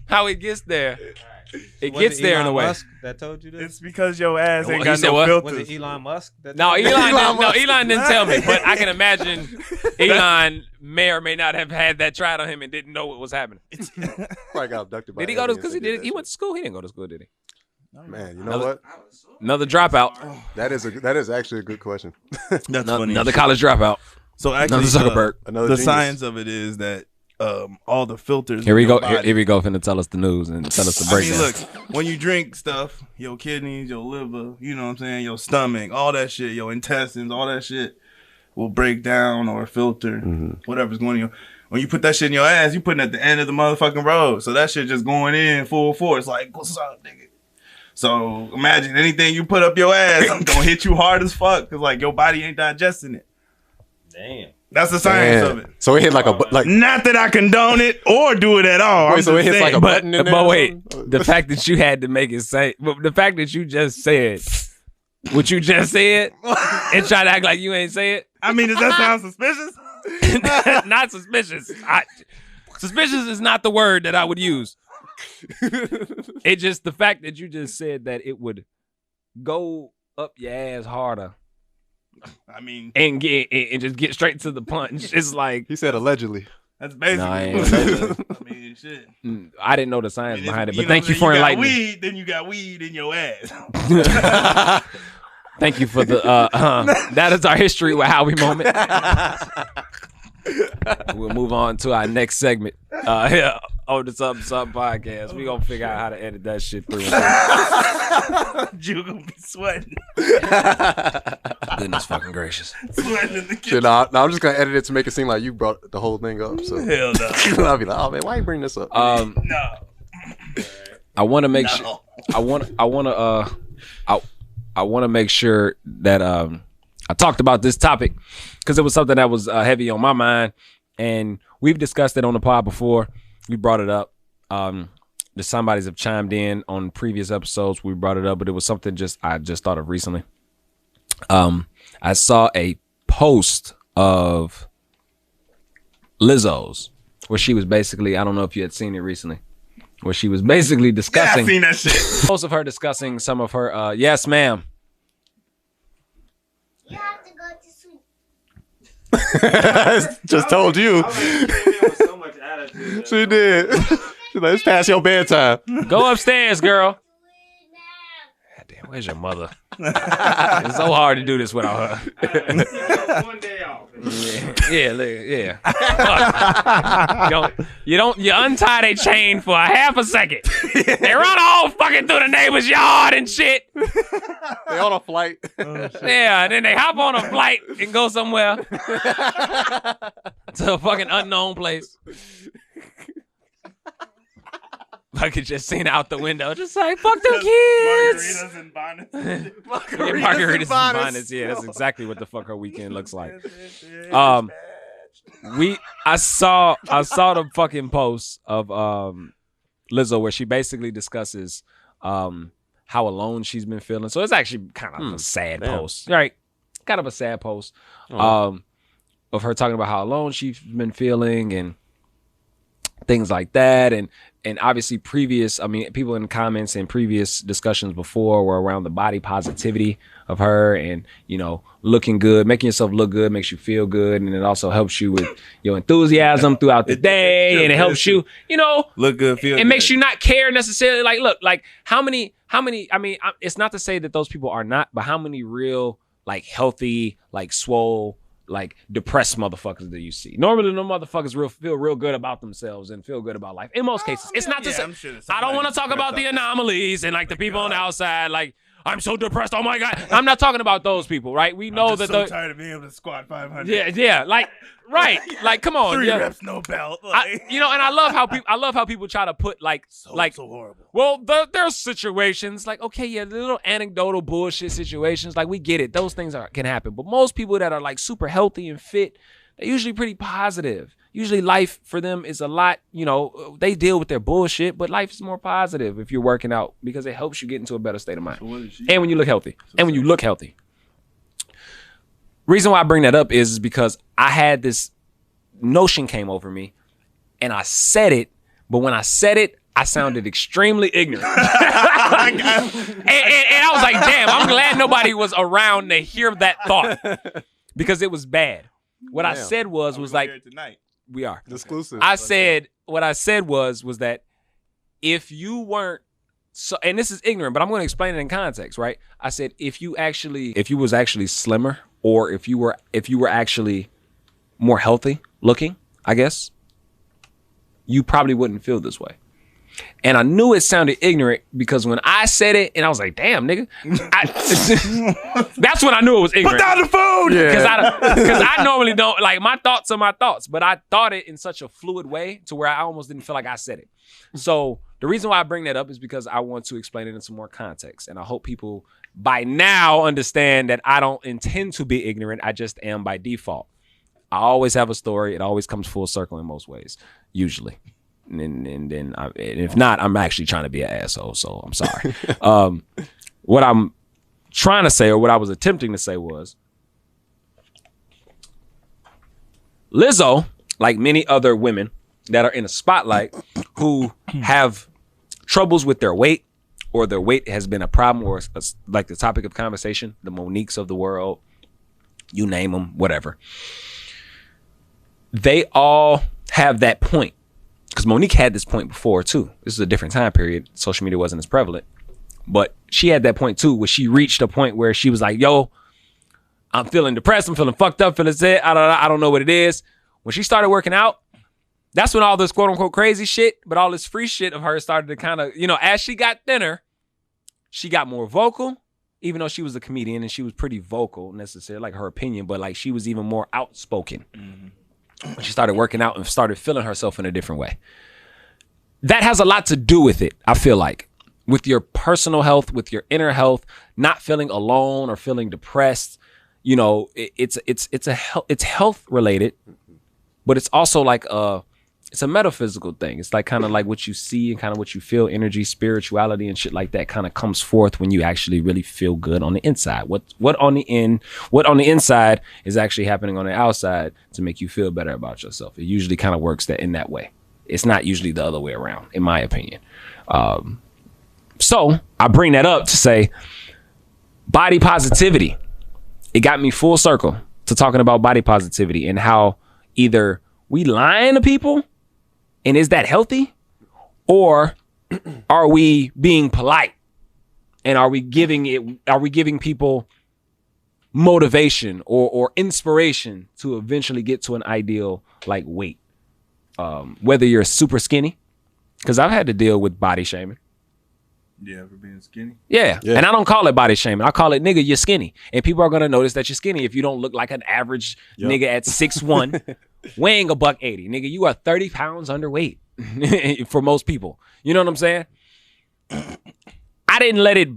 Speaker 1: how it gets there. It
Speaker 6: Was
Speaker 1: gets
Speaker 6: it
Speaker 1: there in
Speaker 6: Elon
Speaker 1: a way.
Speaker 6: Musk that told you this?
Speaker 5: It's because your ass ain't
Speaker 1: He
Speaker 5: got
Speaker 1: said
Speaker 5: no
Speaker 1: what?
Speaker 6: Was
Speaker 5: filters.
Speaker 6: it Elon Musk? That
Speaker 1: No,
Speaker 6: told you
Speaker 1: Elon didn't tell me, but I can imagine Elon may or may not have had that tried on him and didn't know what was happening.
Speaker 2: Probably got abducted by
Speaker 1: Did he go to?
Speaker 2: aliens
Speaker 1: Because he
Speaker 2: and did
Speaker 1: did.
Speaker 2: that
Speaker 1: He
Speaker 2: shit.
Speaker 1: went to school. He didn't go to school, did he?
Speaker 2: Man, you know what?
Speaker 1: Another dropout.
Speaker 2: That is actually a good question.
Speaker 5: That's funny.
Speaker 1: Another college dropout.
Speaker 5: So actually,
Speaker 1: Another Zuckerberg.
Speaker 2: Another
Speaker 5: the
Speaker 2: genius.
Speaker 5: science of it is that all the filters.
Speaker 1: Here we
Speaker 5: in your
Speaker 1: go.
Speaker 5: body-
Speaker 1: Here we go. Finna tell us the news and tell us the
Speaker 5: I mean,
Speaker 1: breakdown.
Speaker 5: look, when you drink stuff, your kidneys, your liver, you know what I'm saying, your stomach, all that shit, your intestines, all that shit will break down or filter whatever's going on. When you put that shit in your ass, you putting it at the end of the motherfucking road. So that shit just going in full force. Like, what's up, nigga? So imagine anything you put up your ass gonna hit you hard as fuck because like your body ain't digesting it.
Speaker 6: Damn.
Speaker 5: That's the science
Speaker 2: Damn.
Speaker 5: of it.
Speaker 2: So it hit like like.
Speaker 5: Not that I condone it or do it at all.
Speaker 2: Wait, so it hits like a button in there?
Speaker 1: But
Speaker 2: or
Speaker 1: wait,
Speaker 2: something?
Speaker 1: the fact that you had to make it say, but the fact that you just said what you just said and try to act like you ain't say it,
Speaker 5: I mean, does that sound suspicious?
Speaker 1: not suspicious. Suspicious is not the word that I would use. It just the fact that you just said that it would go up your ass harder
Speaker 5: I mean,
Speaker 1: and just get straight to the punch. It's like
Speaker 2: He said allegedly.
Speaker 5: that's basically.
Speaker 1: No, I ain't
Speaker 5: what it
Speaker 1: know.
Speaker 5: is. I mean, shit.
Speaker 1: I didn't know the science
Speaker 5: I mean,
Speaker 1: behind it,
Speaker 5: you
Speaker 1: but
Speaker 5: know
Speaker 1: thank
Speaker 5: what
Speaker 1: you
Speaker 5: I'm
Speaker 1: for
Speaker 5: saying?
Speaker 1: enlightening me.
Speaker 5: Weed, then you got weed in your ass.
Speaker 1: Thank you for the that is our history with Howie moment. We'll move on to our next segment. Here on the Something podcast. We're gonna figure out how to edit that shit through.
Speaker 5: You gonna be sweating,
Speaker 1: Goodness fucking gracious.
Speaker 5: sweating in the kitchen.
Speaker 2: Shit, nah, I'm just gonna edit it to make it seem like you brought the whole thing up. So
Speaker 5: Hell no.
Speaker 2: I'll be like, oh man, why you bring this up?
Speaker 5: No.
Speaker 1: I want to make
Speaker 5: No.
Speaker 1: sure I want to make sure that I talked about this topic because it was something that was heavy on my mind, and we've discussed it on the pod before. We brought it up. The somebodies have chimed in on previous episodes. We brought it up, but it was something I just thought of recently. I saw a post of Lizzo's where she was basically, I don't know if you had seen it recently, where she was basically
Speaker 5: Yeah, I
Speaker 1: discussing
Speaker 5: seen that shit.
Speaker 1: post of her discussing some of her yes ma'am.
Speaker 7: You have to go to sleep.
Speaker 2: Just told you.
Speaker 6: so much attitude.
Speaker 2: She did. She's like, it's past your bedtime.
Speaker 1: Go upstairs, girl.
Speaker 7: Do it now.
Speaker 1: Where's your mother? It's so hard to do this without her.
Speaker 6: One day off.
Speaker 1: You untie their chain for a half a second. They run all fucking through the neighbor's yard and shit.
Speaker 2: They on a flight.
Speaker 1: Yeah, and then they hop on a flight and go somewhere to a fucking unknown place. I could just see out the window, just like, fuck them kids.
Speaker 5: Margaritas and bonnets.
Speaker 1: Margaritas and bonnets. Yeah, that's exactly what the fuck her weekend looks like. I saw the fucking post of Lizzo where she basically discusses how alone she's been feeling. So it's actually kind of a sad post, right? Kind of a sad post of her talking about how alone she's been feeling and things like that, and obviously people in the comments and previous discussions before were around the body positivity of her, and looking good, making yourself look good makes you feel good, and it also helps you with your enthusiasm throughout the day, and it helps you
Speaker 5: look good, feel
Speaker 1: it
Speaker 5: good.
Speaker 1: makes you not care necessarily, like, look, like how many it's not to say that those people are not, but how many real, like, healthy, like, swole, like, depressed motherfuckers that you see? Normally, no motherfuckers feel real good about themselves and feel good about life. In most cases, it's not to say. I don't want to talk about the anomalies and, like, the people on the outside, like, I'm so depressed. Oh my God. I'm not talking about those people, right? We know that
Speaker 5: I'm tired of being able to squat 500.
Speaker 1: Yeah, like, right, like, come on,
Speaker 5: 3 reps, no belt. Like.
Speaker 1: And I love how people try to put so horrible. Well, there's situations like, okay, yeah, little anecdotal bullshit situations, like, we get it. Those things can happen, but most people that are, like, super healthy and fit, they're usually pretty positive. Usually life for them is a lot, they deal with their bullshit, but life is more positive if you're working out because it helps you get into a better state of mind. And when you look healthy. Reason why I bring that up is because I had this notion came over me and I said it, but when I said it, I sounded extremely ignorant. and I was like, damn, I'm glad nobody was around to hear that thought because it was bad. What I said was like, we are
Speaker 2: exclusive.
Speaker 1: What I said was that if you weren't and this is ignorant, but I'm going to explain it in context, right? I said if you was actually slimmer, or if you were actually more healthy looking, I guess, you probably wouldn't feel this way. And I knew it sounded ignorant because when I said it, and I was like, damn, nigga. That's when I knew it was ignorant.
Speaker 5: Put down the food!
Speaker 1: Because I normally don't, like, my thoughts are my thoughts, but I thought it in such a fluid way to where I almost didn't feel like I said it. So the reason why I bring that up is because I want to explain it in some more context. And I hope people by now understand that I don't intend to be ignorant. I just am by default. I always have a story. It always comes full circle in most ways, usually. And then if not, I'm actually trying to be an asshole, so I'm sorry. What I'm trying to say, or what I was attempting to say, was Lizzo, like many other women that are in a spotlight who have troubles with their weight, or their weight has been a problem, or like the topic of conversation, the Moniques of the world, you name them, whatever. They all have that point. Because Monique had this point before, too. This is a different time period. Social media wasn't as prevalent. But she had that point, too, where she reached a point where she was like, yo, I'm feeling depressed. I'm feeling fucked up, feeling sick. I don't know what it is. When she started working out, that's when all this quote-unquote crazy shit, but all this free shit of her started to kind of, as she got thinner, she got more vocal, even though she was a comedian and she was pretty vocal, necessarily, like her opinion, but like she was even more outspoken. Mm-hmm. When she started working out and started feeling herself in a different way. That has a lot to do with it, I feel like. With your personal health, with your inner health, not feeling alone or feeling depressed. It's health related, but it's also like it's a metaphysical thing. It's like kind of like what you see and kind of what you feel, energy, spirituality, and shit like that kind of comes forth when you actually really feel good on the inside. What on the inside is actually happening on the outside to make you feel better about yourself. It usually kind of works in that way. It's not usually the other way around, in my opinion. So I bring that up to say body positivity. It got me full circle to talking about body positivity and how either we lying to people, and is that healthy? Or are we being polite And are we giving people motivation or inspiration to eventually get to an ideal like weight? Whether you're super skinny, because I've had to deal with body shaming.
Speaker 5: Yeah, for being skinny.
Speaker 1: Yeah. And I don't call it body shaming. I call it, nigga, you're skinny. And people are going to notice that you're skinny if you don't look like an average nigga at 6'1", weighing $180. Nigga, you are 30 pounds underweight for most people. You know what I'm saying? I didn't let it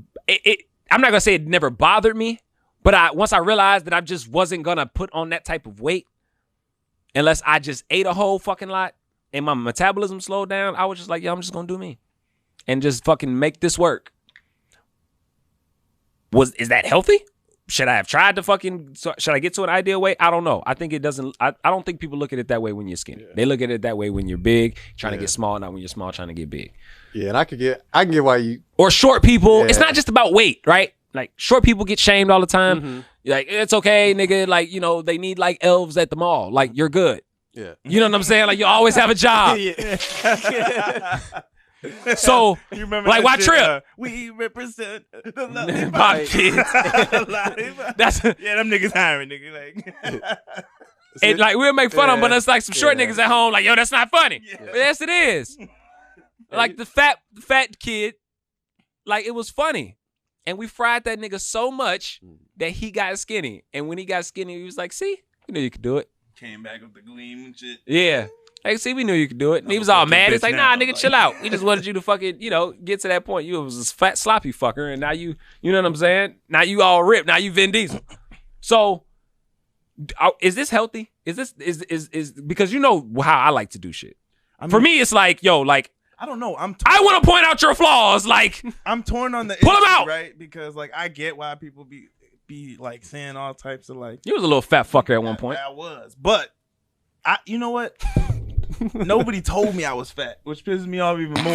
Speaker 1: I'm not going to say it never bothered me, but once I realized that I just wasn't going to put on that type of weight unless I just ate a whole fucking lot and my metabolism slowed down, I was just like, yo, I'm just going to do me. And just fucking make this work. Is that healthy? Should I have tried to should I get to an ideal weight? I don't know. I think it doesn't. I don't think people look at it that way when you're skinny. They look at it that way when you're big, trying to get small, not when you're small, trying to get big.
Speaker 2: Yeah, and I can get why you.
Speaker 1: Or short people. Yeah. It's not just about weight, right? Like short people get shamed all the time. Mm-hmm. Like, it's okay, nigga. Like, you know, they need like elves at the mall. Like, you're good. Yeah. You know what I'm saying? Like, you always have a job. So, you remember like, why trip?
Speaker 5: We represent the love kids. Them niggas hiring, nigga. Like,
Speaker 1: and like we'll make fun of them, but it's like some short niggas at home. Like, yo, that's not funny. Yeah. But yes, it is. Like the fat kid, like it was funny, and we fried that nigga so much that he got skinny. And when he got skinny, he was like, "See, you knew you could do it."
Speaker 5: Came back with the gleam and shit.
Speaker 1: Yeah. Like, see, we knew you could do it. And he was all mad. It's like, nah, nigga, chill out. We just wanted you to fucking, you know, get to that point. You was this fat, sloppy fucker. And now you know what I'm saying? Now you all ripped. Now you Vin Diesel. So, is this healthy? Is because you know how I like to do shit. I mean, for me, it's like, yo, like,
Speaker 5: I don't know.
Speaker 1: I want to point out your flaws. Like,
Speaker 5: I'm torn on the
Speaker 1: pull them out,
Speaker 5: right? Because like I get why people be like saying all types of like.
Speaker 1: You was a little fat fucker at one point.
Speaker 5: I was, but you know what? Nobody told me I was fat, which pisses me off even more.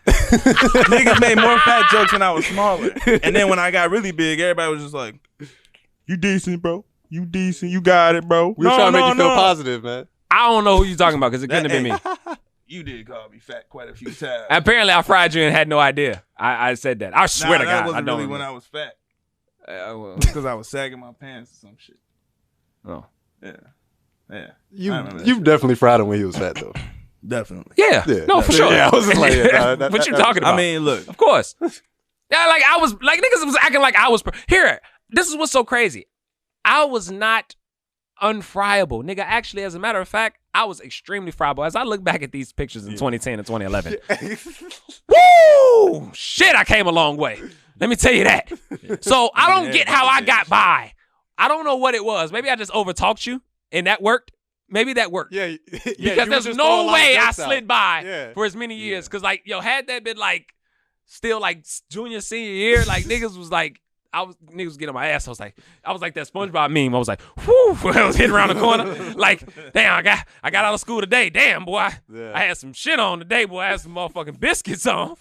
Speaker 5: Niggas made more fat jokes when I was smaller, and then when I got really big, everybody was just like, "You decent, bro. You decent. You got it, bro."
Speaker 2: We were trying to make you feel positive, man.
Speaker 1: I don't know who you talking about because it couldn't have been me.
Speaker 5: You did call me fat quite a few times.
Speaker 1: Apparently, I fried you and had no idea. I said that. I swear to God,
Speaker 5: that wasn't really when I was fat. Because I was sagging my pants or some shit.
Speaker 1: Oh,
Speaker 5: yeah. Yeah,
Speaker 2: you've definitely fried him when he was fat though.
Speaker 5: Definitely.
Speaker 1: Yeah. No, for sure.
Speaker 2: Yeah, I was just like,
Speaker 1: what you talking about?
Speaker 5: I mean, look,
Speaker 1: of course. Yeah, like I was like niggas was acting like I was here. This is what's so crazy. I was not unfriable, nigga. Actually, as a matter of fact, I was extremely friable. As I look back at these pictures in 2010 and 2011, woo, shit, I came a long way. Let me tell you that. So I don't get how I got by. I don't know what it was. Maybe I just overtalked you. And that worked. Maybe that worked.
Speaker 2: Yeah.
Speaker 1: Because there's no way I slid by for as many years. Because, like, yo, had that been, like, still, like, junior, senior year, like, niggas was, like, niggas was getting on my ass. I was like that SpongeBob meme. I was like, whoo, I was hitting around the corner. Like, damn, I got out of school today. Damn, boy. Yeah. I had some shit on today, boy. I had some motherfucking biscuits on.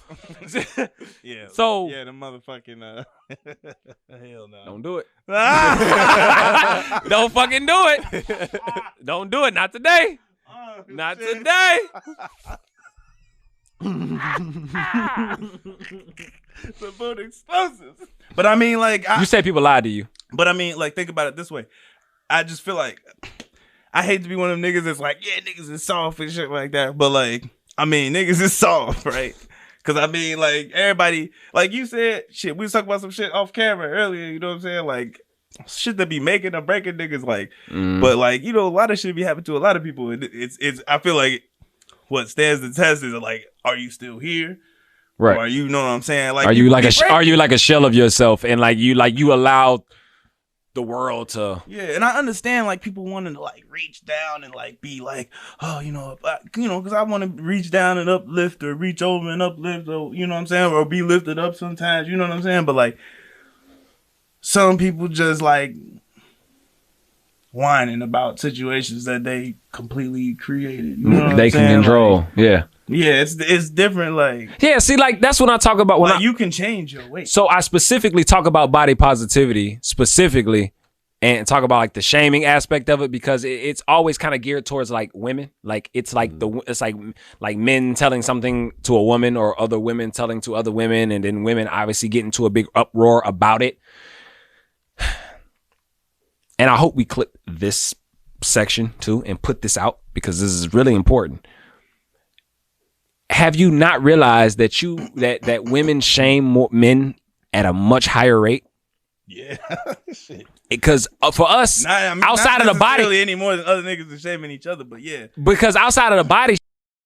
Speaker 5: Yeah.
Speaker 1: So.
Speaker 5: Yeah, the motherfucking, hell no.
Speaker 1: Don't do it. Don't fucking do it. Don't do it. Not today. Not today.
Speaker 5: The food explosives. But I mean, like,
Speaker 1: you said people lied to you.
Speaker 5: But I mean, like, think about it this way. I just feel like I hate to be one of them niggas that's like, yeah, niggas is soft and shit like that. But like, I mean, niggas is soft, right? Because I mean, like, everybody, like you said, shit, we was talking about some shit off camera earlier. You know what I'm saying? Like, shit that be making or breaking niggas, like, but like, you know, a lot of shit be happening to a lot of people. It's. I feel like what stands the test is like, are you still here?
Speaker 1: Right.
Speaker 5: Or you know what I'm saying? Like,
Speaker 1: are you like a shell of yourself, and like you allow the world to?
Speaker 5: Yeah, and I understand like people wanting to like reach down and like be like, oh, you know, because I want to reach down and uplift, or reach over and uplift, or you know what I'm saying, or be lifted up sometimes. You know what I'm saying? But like, some people just like whining about situations that they completely created. You know what
Speaker 1: they
Speaker 5: I'm
Speaker 1: can
Speaker 5: saying?
Speaker 1: control.
Speaker 5: Like,
Speaker 1: yeah.
Speaker 5: Yeah, it's different. Like,
Speaker 1: yeah, see, like that's when I talk about when
Speaker 5: you can change your weight.
Speaker 1: So I specifically talk about body positivity specifically and talk about like the shaming aspect of it, because it's always kind of geared towards like women. Like it's like it's like men telling something to a woman, or other women telling to other women, and then women obviously get into a big uproar about it. And I hope we clip this section too and put this out, because this is really important. Have you not realized that that women shame more men at a much higher rate?
Speaker 5: Yeah. Shit.
Speaker 1: Because for us, outside of the body,
Speaker 5: any more than other niggas are shaming each other, but yeah.
Speaker 1: Because outside of the body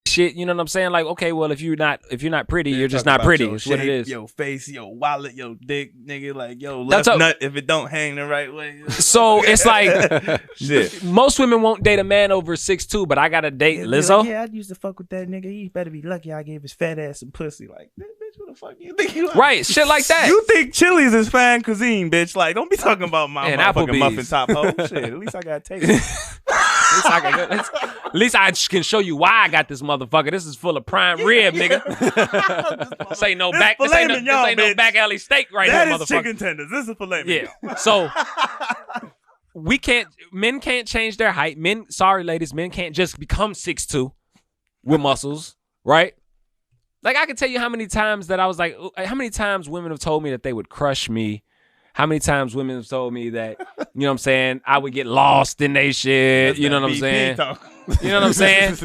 Speaker 1: shit, you know what I'm saying? Like, okay, well, if you're not pretty, you're just not pretty. It's what it is.
Speaker 5: Your face, your wallet, your dick, nigga. Like, yo, left nut if it don't hang the right way.
Speaker 1: So it's like,
Speaker 5: shit.
Speaker 1: Most women won't date a man over 6'2", but I gotta date Lizzo.
Speaker 5: Like, yeah, I used to fuck with that nigga. He better be lucky I gave his fat ass some pussy. Like, bitch, what the fuck you think you are?
Speaker 1: Right, shit like that.
Speaker 5: You think Chili's is fine cuisine, bitch? Like, don't be talking about my motherfucking muffin top hoe. Shit, at least I got taste.
Speaker 1: At least I can show you why I got this motherfucker. This is full of prime rib, nigga. This ain't no back. This ain't no back alley steak right here, motherfucker.
Speaker 5: That is chicken tenders. This is filet mignon.
Speaker 1: Yeah. So men can't change their height. Sorry ladies, men can't just become 6'2" with muscles, right? Like, I can tell you how many times that I was like, how many times women have told me that they would crush me. How many times women have told me that, you know what I'm saying, I would get lost in they shit, you know what I'm saying? You know what I'm saying?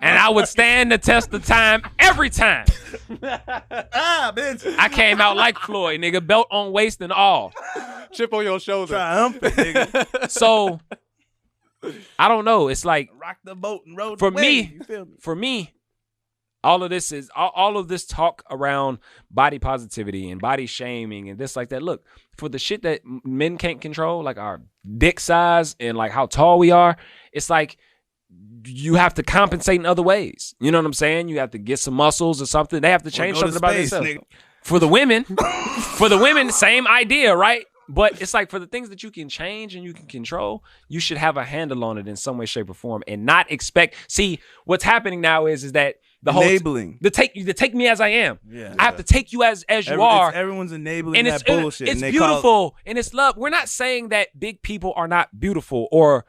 Speaker 1: And I would stand the test of time every time.
Speaker 5: Bitch.
Speaker 1: I came out like Floyd, nigga, belt on waist and all.
Speaker 2: Chip on your shoulder.
Speaker 5: Triumphant, nigga.
Speaker 1: So, I don't know. It's like,
Speaker 5: rock the boat and rode
Speaker 1: for
Speaker 5: the wave. You feel me?
Speaker 1: For me, all of this talk around body positivity and body shaming and this like that. Look, for the shit that men can't control, like our dick size and like how tall we are, it's like you have to compensate in other ways. You know what I'm saying? You have to get some muscles or something. They have to change something about themselves. For the women, same idea, right? But it's like, for the things that you can change and you can control, you should have a handle on it in some way, shape, or form, and not expect. See, what's happening now is that the
Speaker 5: enabling.
Speaker 1: whole take me as I am.
Speaker 5: Yeah.
Speaker 1: I have to take you as you are.
Speaker 5: Everyone's enabling
Speaker 1: and
Speaker 5: that bullshit.
Speaker 1: It's beautiful and it's love. We're not saying that big people are not beautiful, or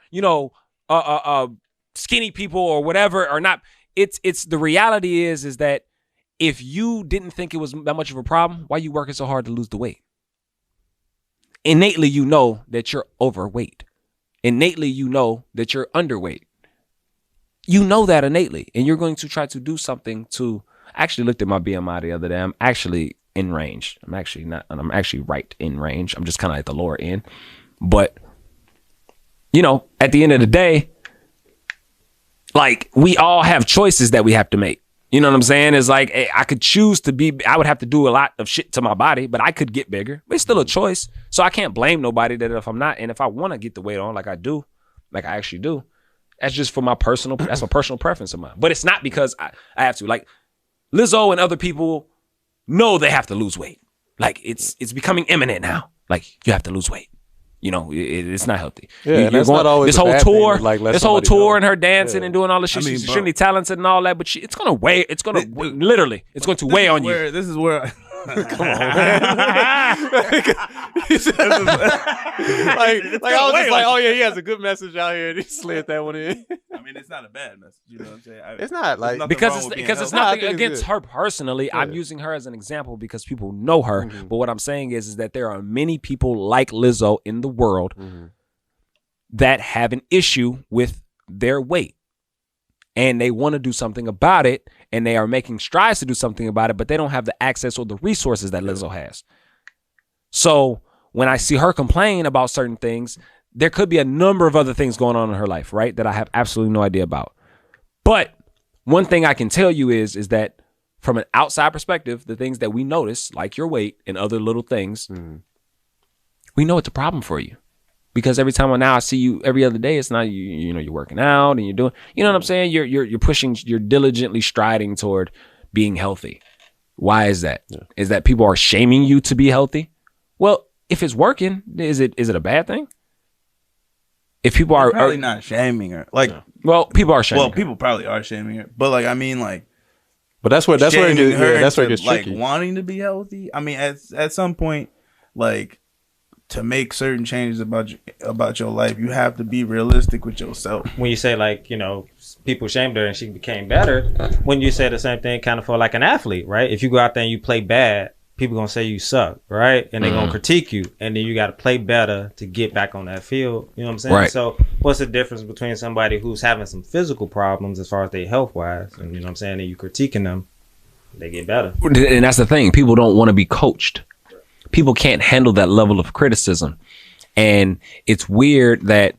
Speaker 1: skinny people or whatever are not. It's the reality is that if you didn't think it was that much of a problem, why are you working so hard to lose the weight? Innately, you know that you're overweight. Innately, you know that you're underweight. You know that innately, and you're going to try to do something to. I actually looked at my BMI the other day. I'm actually in range. I'm actually not, and I'm actually right in range. I'm just kind of at the lower end. But, at the end of the day, like, we all have choices that we have to make. You know what I'm saying? It's like, I could choose to be, I would have to do a lot of shit to my body, but I could get bigger. But it's still a choice. So I can't blame nobody that if I'm not, and if I want to get the weight on like I actually do, that's just for that's my personal preference of mine. But it's not because I have to. Like, Lizzo and other people know they have to lose weight. Like, it's becoming imminent now. Like, you have to lose weight. It's not healthy.
Speaker 2: Yeah, that's not always
Speaker 1: this whole tour,
Speaker 2: know.
Speaker 1: and her dancing and doing all this shit. She's extremely talented and all that, but it's gonna weigh. It's going to weigh on you.
Speaker 5: This is where.
Speaker 2: Come on, man. I was just like, oh yeah, he has a good message out here, and he slid that one in.
Speaker 5: I mean, it's not a bad message. You know what I'm saying?
Speaker 2: It's not like
Speaker 1: because it's nothing against her personally. Yeah. I'm using her as an example because people know her. Mm-hmm. But what I'm saying is that there are many people like Lizzo in the world that have an issue with their weight, and they want to do something about it. And they are making strides to do something about it, but they don't have the access or the resources that Lizzo has. So when I see her complain about certain things, there could be a number of other things going on in her life, right, that I have absolutely no idea about. But one thing I can tell you is that from an outside perspective, the things that we notice, like your weight and other little things, we know it's a problem for you. Because every time I see you every other day, it's not you're working out and you're doing, you know what I'm saying? You're pushing, you're diligently striding toward being healthy. Why is that? Yeah. Is that people are shaming you to be healthy? Well, if it's working, is it a bad thing? If people are
Speaker 5: probably not shaming her, like,
Speaker 1: well, people are shaming.
Speaker 5: Well, people probably are shaming her, but like, I mean, like,
Speaker 2: but that's where it gets
Speaker 5: like
Speaker 2: tricky.
Speaker 5: wanting to be healthy. I mean, at some point, like, to make certain changes about your life, you have to be realistic with yourself.
Speaker 6: When you say like, you know, people shamed her and she became better, when you say the same thing kind of for like an athlete, right? If you go out there and you play bad, people gonna say you suck, right? And they're gonna critique you, and then you got to play better to get back on that field. You know what I'm saying?
Speaker 1: Right.
Speaker 6: So what's the difference between somebody who's having some physical problems as far as their health wise, and you know what I'm saying, and you critiquing them, they get better.
Speaker 1: And that's the thing. People don't want to be coached. People can't handle that level of criticism. And it's weird that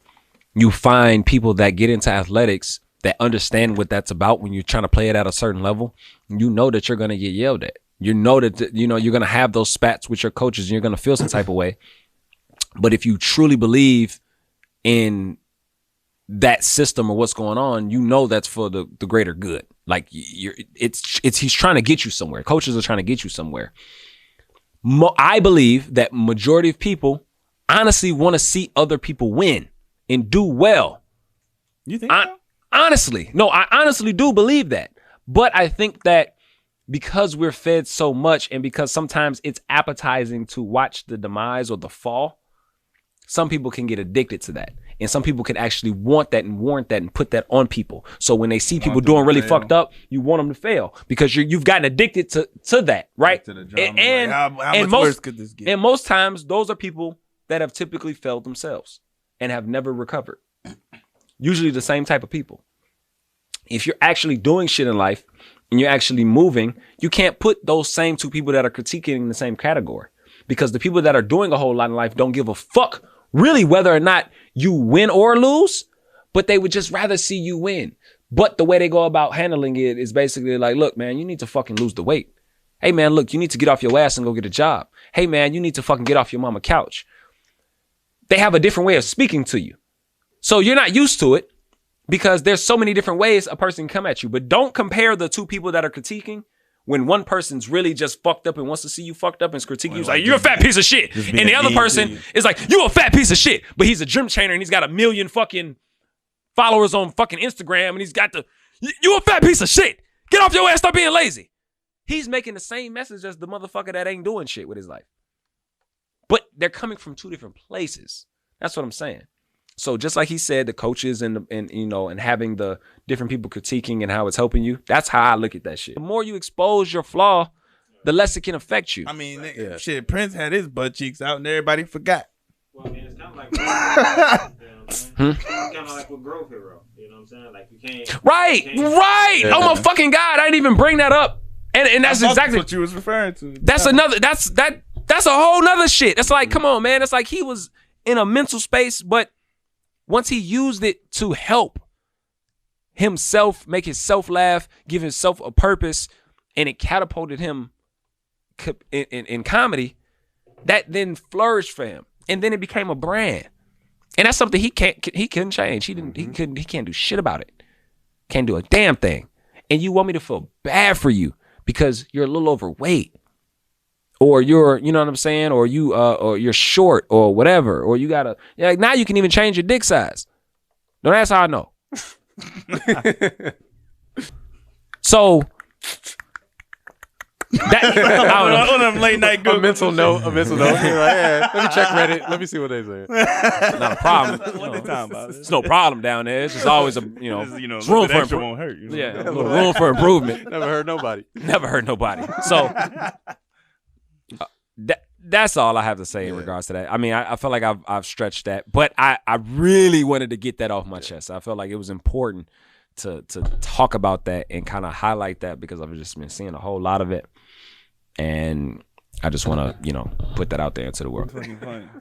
Speaker 1: you find people that get into athletics that understand what that's about when you're trying to play it at a certain level. You know that you're going to get yelled at. You know that, you know, you're going to have those spats with your coaches and you're going to feel some type of way. But if you truly believe in that system or what's going on, you know that's for the greater good. Like he's trying to get you somewhere. Coaches are trying to get you somewhere. I believe that majority of people honestly want to see other people win and do well.
Speaker 5: You think so?
Speaker 1: Honestly, no, I honestly do believe that. But I think that because we're fed so much and because sometimes it's appetizing to watch the demise or the fall, some people can get addicted to that. And some people can actually want that and warrant that and put that on people. So when they see people doing really fucked up, you want them to fail because you've gotten addicted to that, right?
Speaker 5: To the drama.
Speaker 1: And
Speaker 5: Like, how much worse could this get?
Speaker 1: And most times, those are people that have typically failed themselves and have never recovered. Usually the same type of people. If you're actually doing shit in life and you're actually moving, you can't put those same two people that are critiquing in the same category. Because the people that are doing a whole lot in life don't give a fuck really whether or not you win or lose, but they would just rather see you win. But the way they go about handling it is basically like, look, man, you need to fucking lose the weight. Hey, man, look, you need to get off your ass and go get a job. Hey, man, you need to fucking get off your mama couch. They have a different way of speaking to you. So you're not used to it because there's so many different ways a person can come at you. But don't compare the two people that are critiquing when one person's really just fucked up and wants to see you fucked up and critiquing you. He's like, you're a fat piece of shit. And the other person is like, you a fat piece of shit. But he's a gym trainer and he's got 1 million fucking followers on fucking Instagram and he's got you a fat piece of shit. Get off your ass, stop being lazy. He's making the same message as the motherfucker that ain't doing shit with his life. But they're coming from two different places. That's what I'm saying. So just like he said, the coaches and you know, and having the different people critiquing and how it's helping you, that's how I look at that shit. The more you expose your flaw, the less it can affect you.
Speaker 5: I mean, shit, Prince had his butt cheeks out and everybody forgot.
Speaker 6: Well, I mean, it's kind of like, you know it's kind of like with Growth Hero. You know what I'm saying? Like you can't.
Speaker 1: Right.
Speaker 2: Yeah.
Speaker 1: Oh my fucking God! I didn't even bring that up. And that's exactly
Speaker 5: what you was referring to.
Speaker 1: That's another. That's a whole nother shit. It's like, come on, man. It's like he was in a mental space, but once he used it to help himself, make himself laugh, give himself a purpose, and it catapulted him in comedy, that then flourished for him. And then it became a brand. And that's something he couldn't change. He can't do shit about it. Can't do a damn thing. And you want me to feel bad for you because you're a little overweight. Or you're, you know what I'm saying? Or you're short or whatever. Or you gotta, like now you can even change your dick size. No, that's how I know. So that I don't know.
Speaker 5: On them late night Google.
Speaker 2: A mental note. You're like, yeah, let me check Reddit. Let me see what they say.
Speaker 1: Not a problem.
Speaker 5: What they talking about?
Speaker 1: It's no problem down there. It's just always a it's room for
Speaker 5: extra won't hurt.
Speaker 1: Yeah, a little room for improvement.
Speaker 2: Never heard nobody.
Speaker 1: Never hurt nobody. So that's all I have to say in regards to that. I mean, I feel like I've stretched that, but I really wanted to get that off my chest. I felt like it was important to talk about that and kind of highlight that because I've just been seeing a whole lot of it, and I just want to put that out there into the world.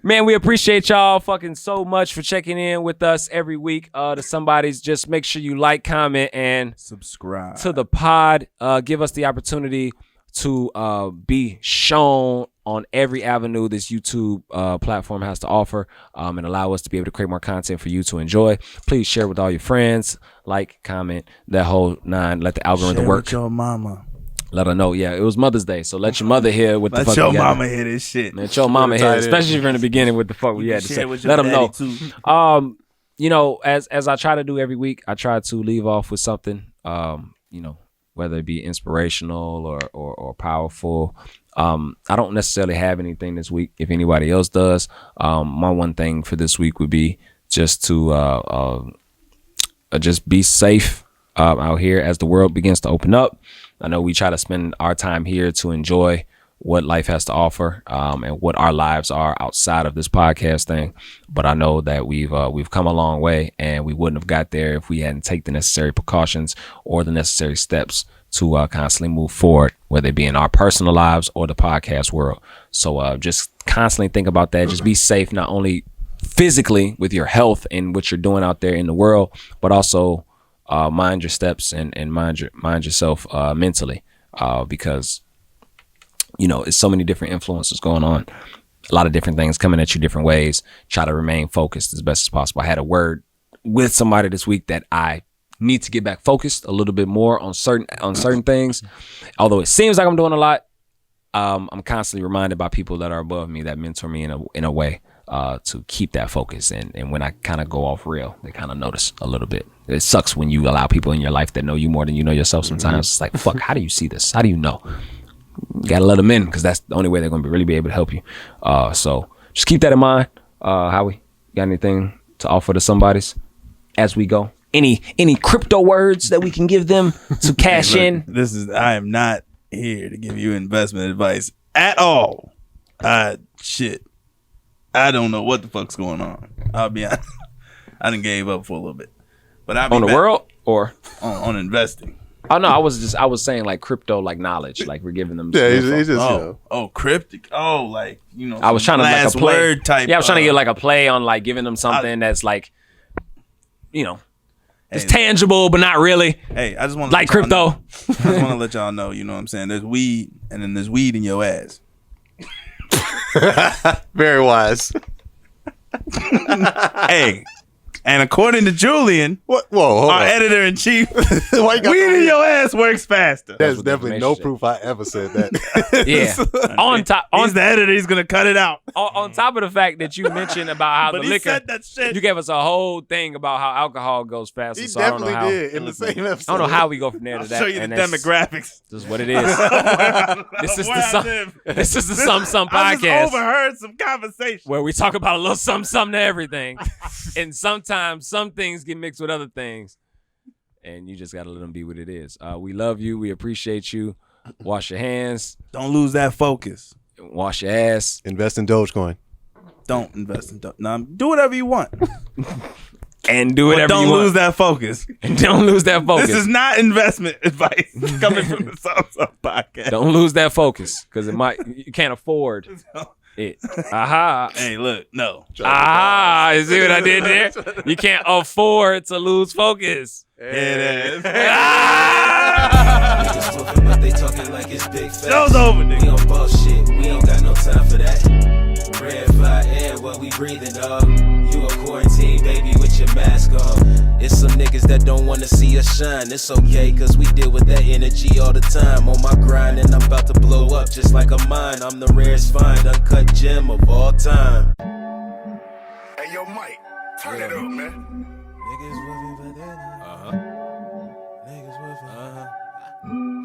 Speaker 1: Man, we appreciate y'all fucking so much for checking in with us every week. To somebody's, just make sure you like, comment, and
Speaker 5: subscribe to
Speaker 1: the pod. Give us the opportunity to be shown on every avenue this YouTube platform has to offer, and allow us to be able to create more content for you to enjoy. Please share with all your friends, like, comment, that whole nine. Let the algorithm work.
Speaker 5: With your mama.
Speaker 1: Let her know. Yeah, it was Mother's Day, so let your mother hear what the fuck.
Speaker 5: Let your mama hear this shit.
Speaker 1: Let your mama hear, especially from the beginning, what the fuck we had to say. Let them know. Too. As I try to do every week, I try to leave off with something. Whether it be inspirational or powerful, I don't necessarily have anything this week. If anybody else does, my one thing for this week would be just to just be safe out here as the world begins to open up. I know we try to spend our time here to enjoy what life has to offer, and what our lives are outside of this podcast thing. But I know that we've come a long way, and we wouldn't have got there if we hadn't taken the necessary precautions or the necessary steps to constantly move forward, whether it be in our personal lives or the podcast world. So just constantly think about that. Just be safe, not only physically with your health and what you're doing out there in the world, but also mind your steps and mind yourself mentally, because it's so many different influences going on, a lot of different things coming at you different ways. Try to remain focused as best as possible. I had a word with somebody this week that I need to get back focused a little bit more on certain things. Although it seems like I'm doing a lot, I'm constantly reminded by people that are above me that mentor me in a way to keep that focus. And when I kind of go off rail, they kind of notice a little bit. It sucks when you allow people in your life that know you more than you know yourself sometimes. It's like, fuck, how do you see this? How do you know? You gotta let them in, because that's the only way they're gonna really be able to help you. So just keep that in mind. Howie, got anything to offer to somebody's as we go? Any crypto words that we can give them to cash in?
Speaker 5: I am not here to give you investment advice at all. Shit. I don't know what the fuck's going on. I'll be honest. I done gave up for a little bit. But I'll be
Speaker 1: on the
Speaker 5: back
Speaker 1: world or
Speaker 5: on investing.
Speaker 1: Oh no, I was saying like crypto, like knowledge, like we're giving them.
Speaker 2: Yeah, he's just
Speaker 5: cryptic. Oh, like
Speaker 1: I was trying to like a play.
Speaker 5: Word type.
Speaker 1: Yeah, I was trying to get like a play on like giving them something that's like, it's tangible but not really.
Speaker 5: Hey, I just want
Speaker 1: like crypto.
Speaker 5: I just want to let y'all know. You know what I'm saying? There's weed, and then there's weed in your ass.
Speaker 2: Very wise.
Speaker 5: Hey. And according to Julian, our editor in chief, weed in your ass works faster.
Speaker 2: There's definitely no proof I ever said that.
Speaker 1: Yeah.
Speaker 5: He's the editor. He's gonna cut it out.
Speaker 1: On top of the fact that you mentioned about how
Speaker 5: but
Speaker 1: the liquor,
Speaker 5: said that shit.
Speaker 1: You gave us a whole thing about how alcohol goes faster.
Speaker 2: He
Speaker 1: so
Speaker 2: definitely did in the same episode.
Speaker 1: I don't know how we go from there to
Speaker 5: I'll
Speaker 1: that.
Speaker 5: show you the demographics.
Speaker 1: This is what it is. This is the Some podcast.
Speaker 5: I just overheard some conversation
Speaker 1: where we talk about a little something to everything, and sometimes some things get mixed with other things, and you just gotta let them be what it is. We love you. We appreciate you. Wash your hands.
Speaker 5: Don't lose that focus.
Speaker 1: Wash your ass.
Speaker 2: Invest in Dogecoin.
Speaker 5: Don't invest in Dogecoin. Now, do whatever you want.
Speaker 1: And do whatever you want.
Speaker 5: Don't lose that focus.
Speaker 1: And don't lose that focus.
Speaker 5: This is not investment advice coming from the Some podcast.
Speaker 1: Don't lose that focus, because you can't afford it. Aha.
Speaker 5: Hey, look, no.
Speaker 1: Aha. You see what I did there? You can't afford to lose focus.
Speaker 5: It is.
Speaker 4: They talking like it's big facts.
Speaker 5: Show's over, nigga.
Speaker 4: We on bullshit. We ain't got no time for that. Red fire air, what we breathing, dog. You a quarantine, baby, with your mask on. It's some niggas that don't wanna see us shine. It's okay, cause we deal with that energy all the time. On my grind, and I'm about to blow up just like a mine. I'm the rarest find, uncut gem of all time.
Speaker 7: Hey, yo, Mike, turn it up, man.
Speaker 4: Niggas with me, but they're not. Niggas with me.